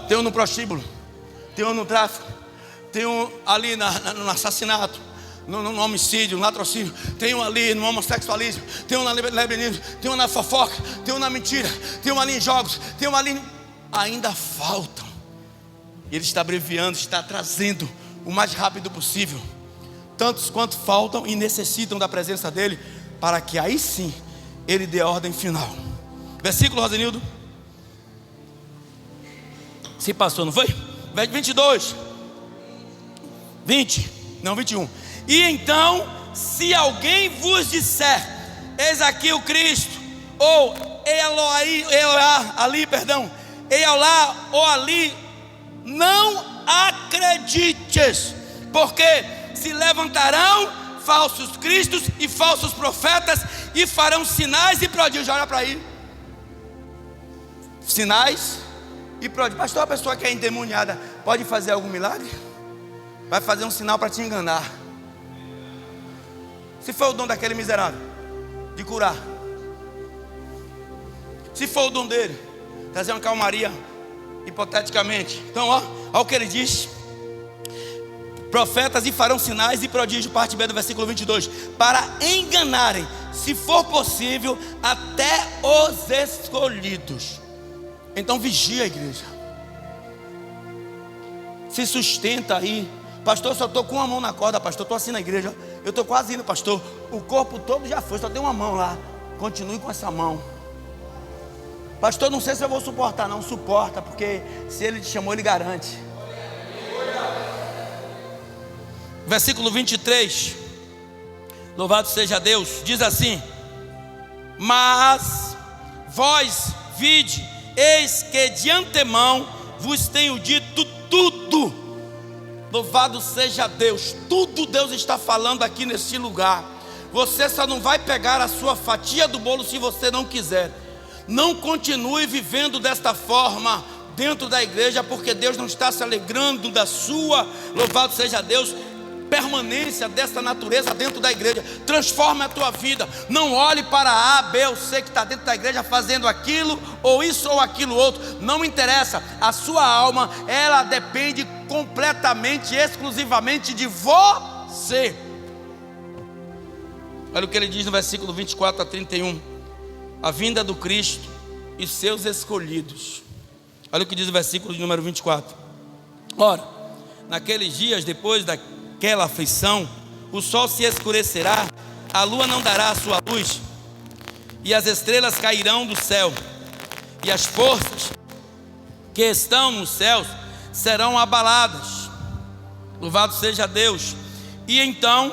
Tem um no prostíbulo, tem um no tráfico, tem um ali no assassinato, no homicídio, no latrocínio, tem um ali no homossexualismo, tem um na lesbianismo, tem um na fofoca, tem um na mentira, tem um ali em jogos, tem um ali. Ainda faltam. Ele está abreviando, está trazendo o mais rápido possível tantos quanto faltam e necessitam da presença dele, para que aí sim ele dê a ordem final. Versículo, Rosenildo. Se passou, não foi? 22 20, não, 21. E então, se alguém vos disser: eis aqui o Cristo, ou Eloá, ali, perdão, Eolá ou ali, não acredites, porque se levantarão falsos cristos e falsos profetas, e farão sinais e prodígios. Olha para aí. Sinais e prodígios. Pastor, a pessoa que é endemoniada pode fazer algum milagre? Vai fazer um sinal para te enganar. Se for o dom daquele miserável de curar, se for o dom dele trazer uma calmaria, hipoteticamente. Então, olha o que ele diz: profetas e farão sinais e prodígios, parte B do versículo 22, para enganarem, se for possível, até os escolhidos. Então vigia, igreja. Se sustenta aí. Pastor, só estou com uma mão na corda, pastor, estou assim na igreja, eu estou quase indo, pastor, o corpo todo já foi, só tem uma mão lá. Continue com essa mão. Pastor, não sei se eu vou suportar. Não, suporta, porque se ele te chamou, ele garante. Versículo 23, louvado seja Deus, diz assim: mas vós vide, eis que de antemão vos tenho dito tudo. Louvado seja Deus, tudo Deus está falando aqui neste lugar. Você só não vai pegar a sua fatia do bolo se você não quiser. Não continue vivendo desta forma dentro da igreja, porque Deus não está se alegrando da sua, louvado seja Deus, permanência dessa natureza dentro da igreja. Transforma a tua vida. Não olhe para A, B ou C que está dentro da igreja fazendo aquilo, ou isso ou aquilo outro. Não interessa. A sua alma, ela depende completamente, exclusivamente de você. Olha o que ele diz no versículo 24 a 31. A vinda do Cristo e seus escolhidos. Olha o que diz o versículo de número 24. Ora, naqueles dias, depois daquela aflição, o sol se escurecerá, a lua não dará a sua luz, e as estrelas cairão do céu, e as forças que estão nos céus serão abaladas. Louvado seja Deus. E então,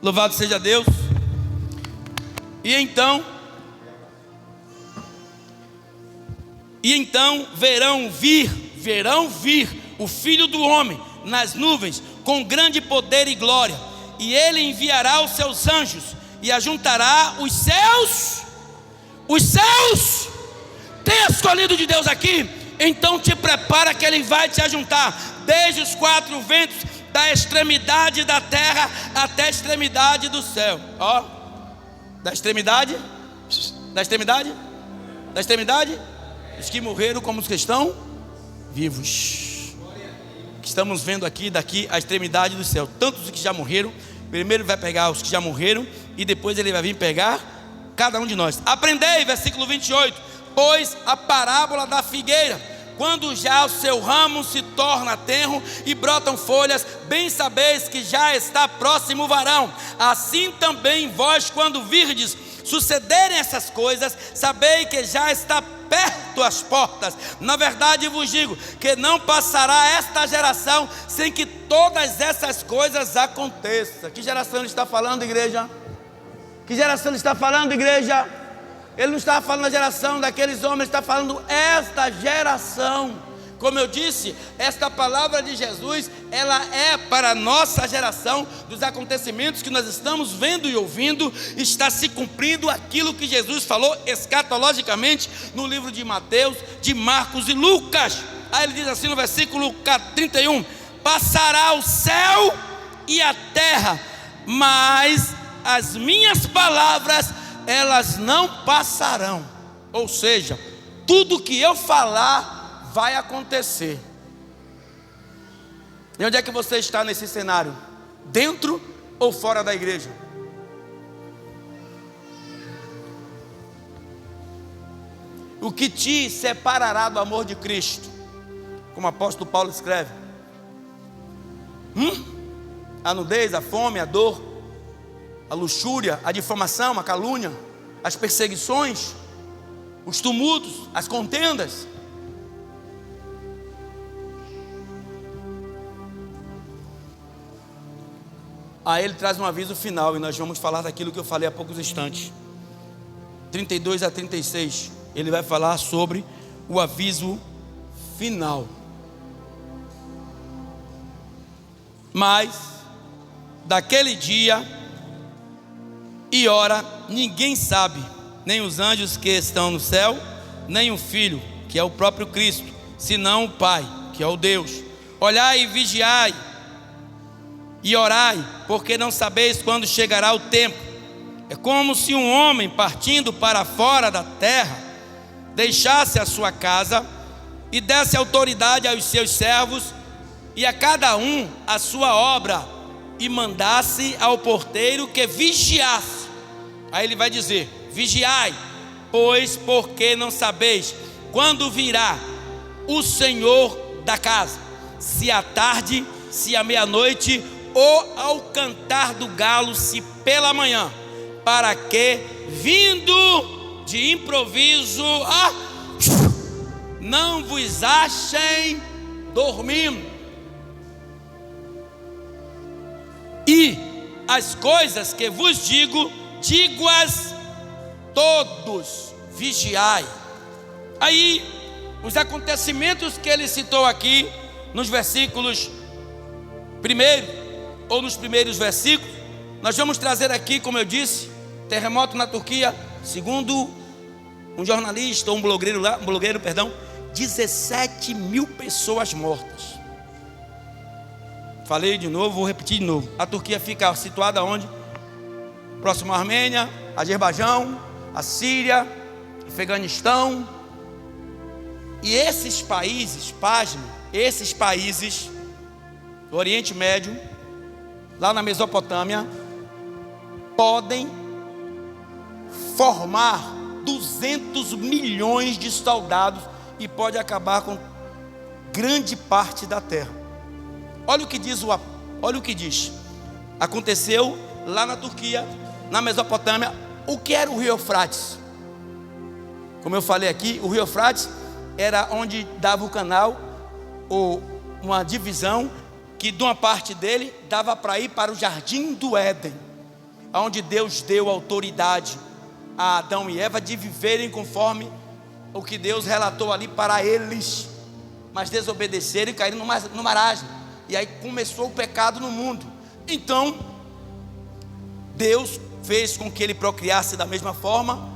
louvado seja Deus. E então verão vir o Filho do Homem nas nuvens com grande poder e glória, e ele enviará os seus anjos e ajuntará os seus. Tem escolhido de Deus aqui? Então te prepara que ele vai te ajuntar desde os quatro ventos, da extremidade da terra até a extremidade do céu. Ó, da extremidade, os que morreram como os que estão vivos. Que estamos vendo aqui, daqui a extremidade do céu. Tanto os que já morreram. Primeiro ele vai pegar os que já morreram, e depois ele vai vir pegar cada um de nós. Aprendei, versículo 28. Pois a parábola da figueira, quando já o seu ramo se torna tenro e brotam folhas, bem sabeis que já está próximo o varão. Assim também vós, quando virdes sucederem essas coisas, sabei que já está perto as portas. Na verdade vos digo que não passará esta geração sem que todas essas coisas aconteçam. Que geração ele está falando, igreja? Que geração ele está falando, igreja? Ele não está falando da geração daqueles homens, ele está falando esta geração. Como eu disse, esta palavra de Jesus, ela é para a nossa geração, dos acontecimentos que nós estamos vendo e ouvindo. Está se cumprindo aquilo que Jesus falou escatologicamente no livro de Mateus, de Marcos e Lucas. Aí ele diz assim no versículo 31: passará o céu e a terra, mas as minhas palavras, elas não passarão. Ou seja, tudo que eu falar vai acontecer. E onde é que você está nesse cenário? Dentro ou fora da igreja? O que te separará do amor de Cristo? Como o apóstolo Paulo escreve: a nudez, a fome, a dor, a luxúria, a difamação, a calúnia, as perseguições, os tumultos, as contendas. Aí ele traz um aviso final, e nós vamos falar daquilo que eu falei há poucos instantes. 32 a 36, ele vai falar sobre o aviso final. Mas daquele dia e hora ninguém sabe, nem os anjos que estão no céu, nem o Filho, que é o próprio Cristo, senão o Pai, que é o Deus. Olhai e vigiai e orai, porque não sabeis quando chegará o tempo. É como se um homem partindo para fora da terra deixasse a sua casa e desse autoridade aos seus servos e a cada um a sua obra, e mandasse ao porteiro que vigiasse. Aí ele vai dizer: vigiai, pois porque não sabeis quando virá o Senhor da casa, se à tarde, se à meia-noite, ou ao cantar do galo, se pela manhã, para que, vindo de improviso, não vos achem dormindo. E as coisas que vos digo, digo-as todos, vigiai. Aí, os acontecimentos que ele citou aqui, nos versículos primeiro, ou nos primeiros versículos, nós vamos trazer aqui, como eu disse, terremoto na Turquia, segundo um jornalista, ou um blogueiro, 17 mil pessoas mortas. Falei de novo, vou repetir de novo. A Turquia fica situada onde? Próximo à Armênia, Azerbaijão, a Síria, Afeganistão. E esses países, pasme, esses países do Oriente Médio, lá na Mesopotâmia, podem formar 200 milhões de soldados e pode acabar com grande parte da terra. Olha o que diz. Aconteceu lá na Turquia, na Mesopotâmia. O que era o rio Eufrates? Como eu falei aqui, o rio Eufrates era onde dava o canal, ou uma divisão, que de uma parte dele dava para ir para o jardim do Éden, onde Deus deu autoridade a Adão e Eva de viverem conforme o que Deus relatou ali para eles, mas desobedeceram e caíram no marasmo, e aí começou o pecado no mundo. Então Deus fez com que ele procriasse da mesma forma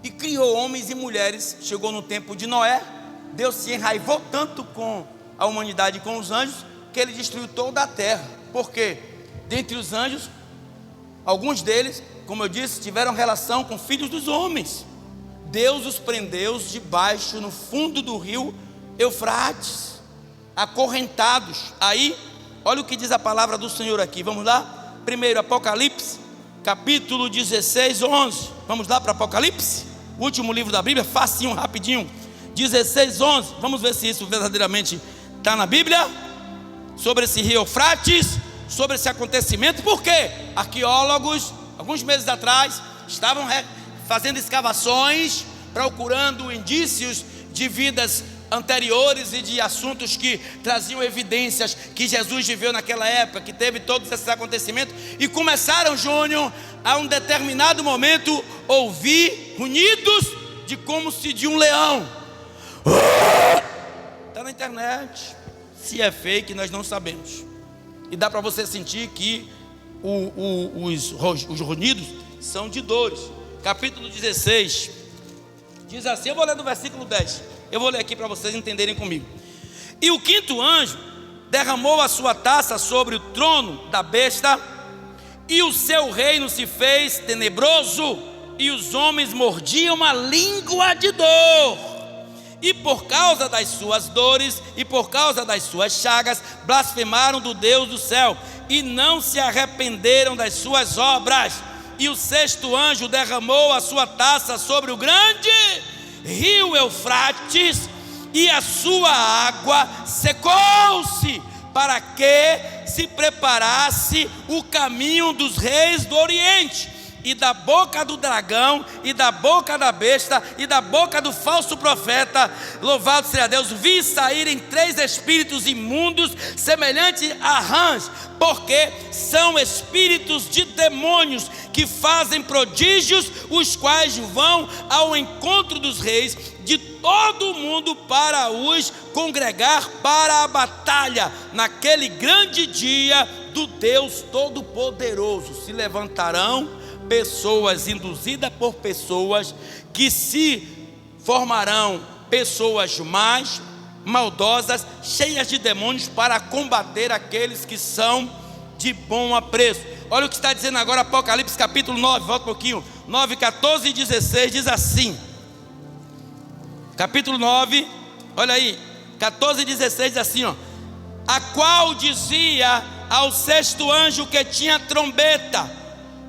e criou homens e mulheres. Chegou no tempo de Noé, Deus se enraivou tanto com a humanidade e com os anjos, que ele destruiu toda a terra. Por quê? Dentre os anjos, alguns deles, como eu disse, tiveram relação com filhos dos homens. Deus os prendeu debaixo, no fundo do rio Eufrates, acorrentados. Aí, olha o que diz a palavra do Senhor aqui. Vamos lá? Primeiro, Apocalipse, capítulo 16, 11. Vamos lá para Apocalipse, o último livro da Bíblia, facinho, rapidinho. 16:11. Vamos ver se isso verdadeiramente está na Bíblia. Sobre esse rio Eufrates, sobre esse acontecimento. Por quê? Arqueólogos, alguns meses atrás, estavam fazendo escavações, procurando indícios de vidas anteriores e de assuntos que traziam evidências que Jesus viveu naquela época, que teve todos esses acontecimentos, e começaram, Júnior, a um determinado momento, ouvir ruídos de como se de um leão. Está na internet. Se é fake, nós não sabemos. E dá para você sentir que os ruídos são de dores. Capítulo 16 diz assim, eu vou ler do versículo 10. Eu vou ler aqui para vocês entenderem comigo. E o quinto anjo derramou a sua taça sobre o trono da besta, e o seu reino se fez tenebroso, e os homens mordiam a língua de dor, e por causa das suas dores e por causa das suas chagas blasfemaram do Deus do céu, e não se arrependeram das suas obras. E o sexto anjo derramou a sua taça sobre o grande rio Eufrates, e a sua água secou-se, para que se preparasse o caminho dos reis do Oriente. E da boca do dragão, e da boca da besta, e da boca do falso profeta, louvado seja Deus, vi saírem 3 espíritos imundos, semelhantes a rãs, porque são espíritos de demônios, que fazem prodígios, os quais vão ao encontro dos reis de todo o mundo, para os congregar para a batalha, naquele grande dia do Deus Todo-Poderoso. Se levantarão pessoas induzidas por pessoas, que se formarão pessoas mais maldosas, cheias de demônios, para combater aqueles que são de bom apreço. Olha o que está dizendo agora Apocalipse capítulo 9, volta um pouquinho, 9, 14 e 16, diz assim, capítulo 9, olha aí, 14 e 16 diz assim, a qual dizia ao sexto anjo que tinha trombeta,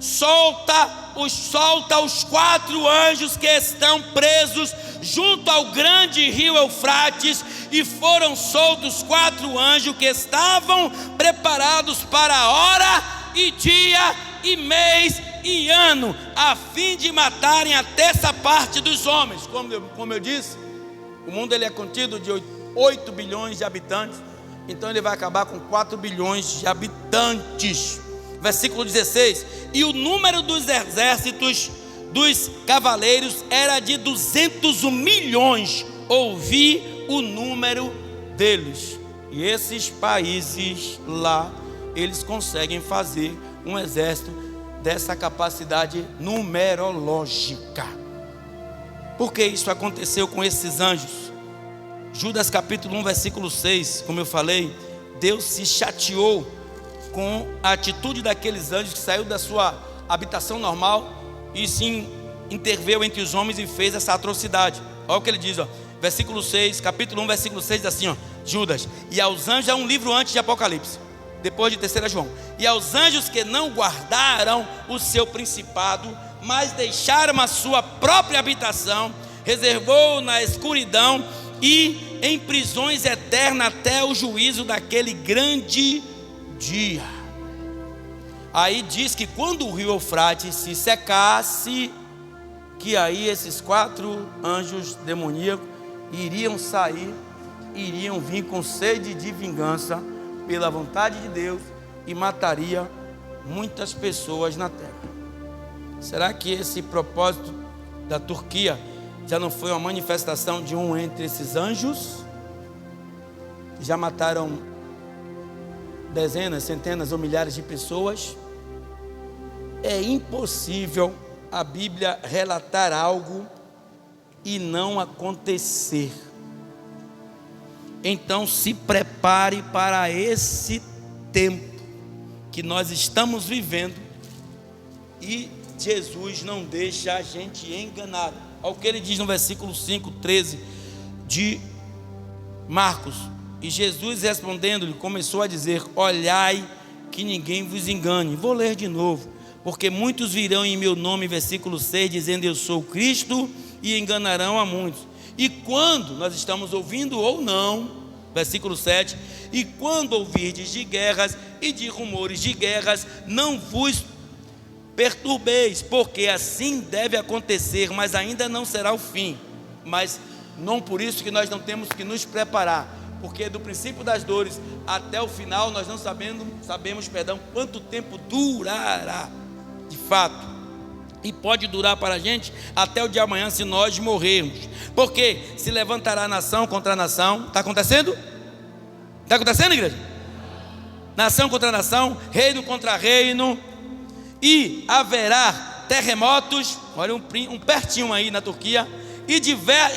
solta os 4 anjos que estão presos junto ao grande rio Eufrates, e foram soltos 4 anjos que estavam preparados para a hora e dia e mês e ano, a fim de matarem a terça parte dos homens. Como eu disse, o mundo ele é contido de 8 bilhões de habitantes, então ele vai acabar com 4 bilhões de habitantes. Versículo 16, e o número dos exércitos dos cavaleiros era de 200 milhões, ouvi o número deles. E esses países lá, eles conseguem fazer um exército dessa capacidade numerológica. Por que isso aconteceu com esses anjos? Judas capítulo 1, versículo 6, como eu falei, Deus se chateou com a atitude daqueles anjos que saiu da sua habitação normal e se interveio entre os homens e fez essa atrocidade. Olha o que ele diz, versículo 6, capítulo 1, versículo 6, diz assim, Judas, e aos anjos, é um livro antes de Apocalipse, depois de 3 João, e aos anjos que não guardaram o seu principado, mas deixaram a sua própria habitação, reservou na escuridão e em prisões eternas até o juízo daquele grande dia. Aí diz que quando o rio Eufrates se secasse, que aí esses 4 anjos demoníacos iriam sair, iriam vir com sede de vingança pela vontade de Deus e mataria muitas pessoas na terra. Será que esse propósito da Turquia já não foi uma manifestação de um entre esses anjos? Já mataram dezenas, centenas ou milhares de pessoas. É impossível a Bíblia relatar algo e não acontecer. Então se prepare para esse tempo que nós estamos vivendo, e Jesus não deixa a gente enganado. Olha o que ele diz no versículo 5, 13 de Marcos. E Jesus respondendo-lhe começou a dizer, olhai que ninguém vos engane. Vou ler de novo, porque muitos virão em meu nome, versículo 6, dizendo eu sou Cristo, e enganarão a muitos. E quando nós estamos ouvindo ou não, versículo 7, e quando ouvirdes de guerras e de rumores de guerras, não vos perturbeis, porque assim deve acontecer, mas ainda não será o fim. Mas não por isso que nós não temos que nos preparar, porque do princípio das dores até o final nós não sabemos quanto tempo durará de fato. E pode durar para a gente até o dia de amanhã, se nós morrermos. Porque se levantará nação contra nação. Está acontecendo? Está acontecendo, igreja? Nação contra nação, reino contra reino. E haverá terremotos. Olha um pertinho aí na Turquia. E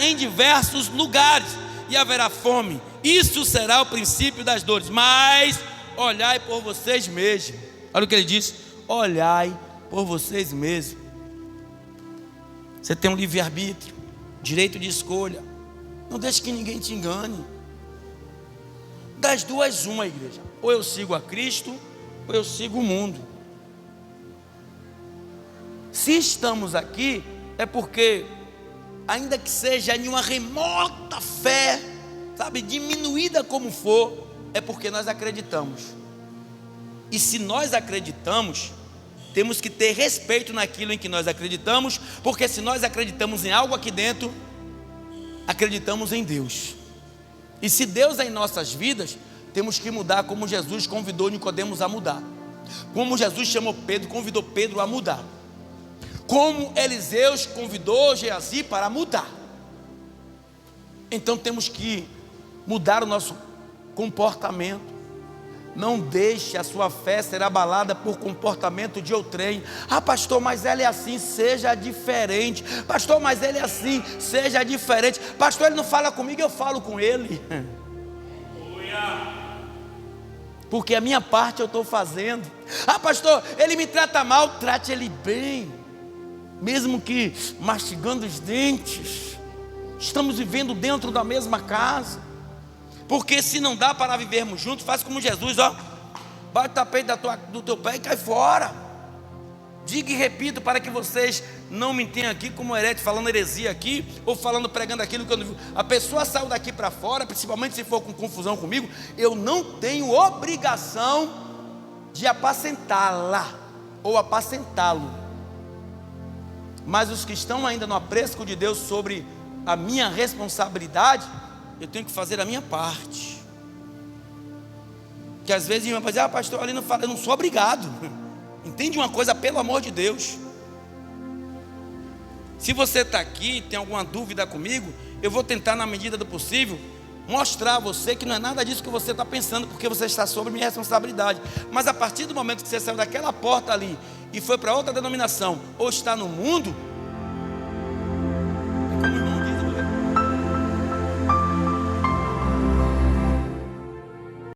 em diversos lugares. E haverá fome. Isso será o princípio das dores. Mas olhai por vocês mesmos. Olha o que ele diz: olhai por vocês mesmos. Você tem um livre-arbítrio, direito de escolha. Não deixe que ninguém te engane. Das duas, uma, igreja. Ou eu sigo a Cristo, ou eu sigo o mundo. Se estamos aqui, é porque, ainda que seja em uma remota fé, sabe, diminuída como for, é porque nós acreditamos. E se nós acreditamos, temos que ter respeito naquilo em que nós acreditamos, porque se nós acreditamos em algo aqui dentro, acreditamos em Deus. E se Deus é em nossas vidas, temos que mudar como Jesus convidou Nicodemos a mudar. Como Jesus chamou Pedro, convidou Pedro a mudar. Como Eliseus convidou Geazi para mudar. Então temos que mudar o nosso comportamento. Não deixe a sua fé ser abalada por comportamento de outrem. Ah, pastor, mas ele é assim, seja diferente. Pastor, mas ele é assim, seja diferente. Pastor, ele não fala comigo, eu falo com ele. Porque a minha parte eu estou fazendo. Ah, pastor, ele me trata mal, trate ele bem. Mesmo que mastigando os dentes. Estamos vivendo dentro da mesma casa. Porque se não dá para vivermos juntos, faz como Jesus, ó. Bate o tapete do teu pé e cai fora. Diga e repito para que vocês não me tenham aqui como herege, falando heresia aqui, ou pregando aquilo que eu não vi. A pessoa saiu daqui para fora, principalmente se for com confusão comigo, eu não tenho obrigação de apacentá-la ou apacentá-lo. Mas os que estão ainda no apreço de Deus sobre a minha responsabilidade, eu tenho que fazer a minha parte. Que às vezes vai dizer: ah, pastor, ali não fala, eu não sou obrigado. Entende uma coisa, pelo amor de Deus. Se você está aqui, tem alguma dúvida comigo, eu vou tentar, na medida do possível, mostrar a você que não é nada disso que você está pensando, porque você está sob minha responsabilidade. Mas a partir do momento que você saiu daquela porta ali e foi para outra denominação, ou está no mundo,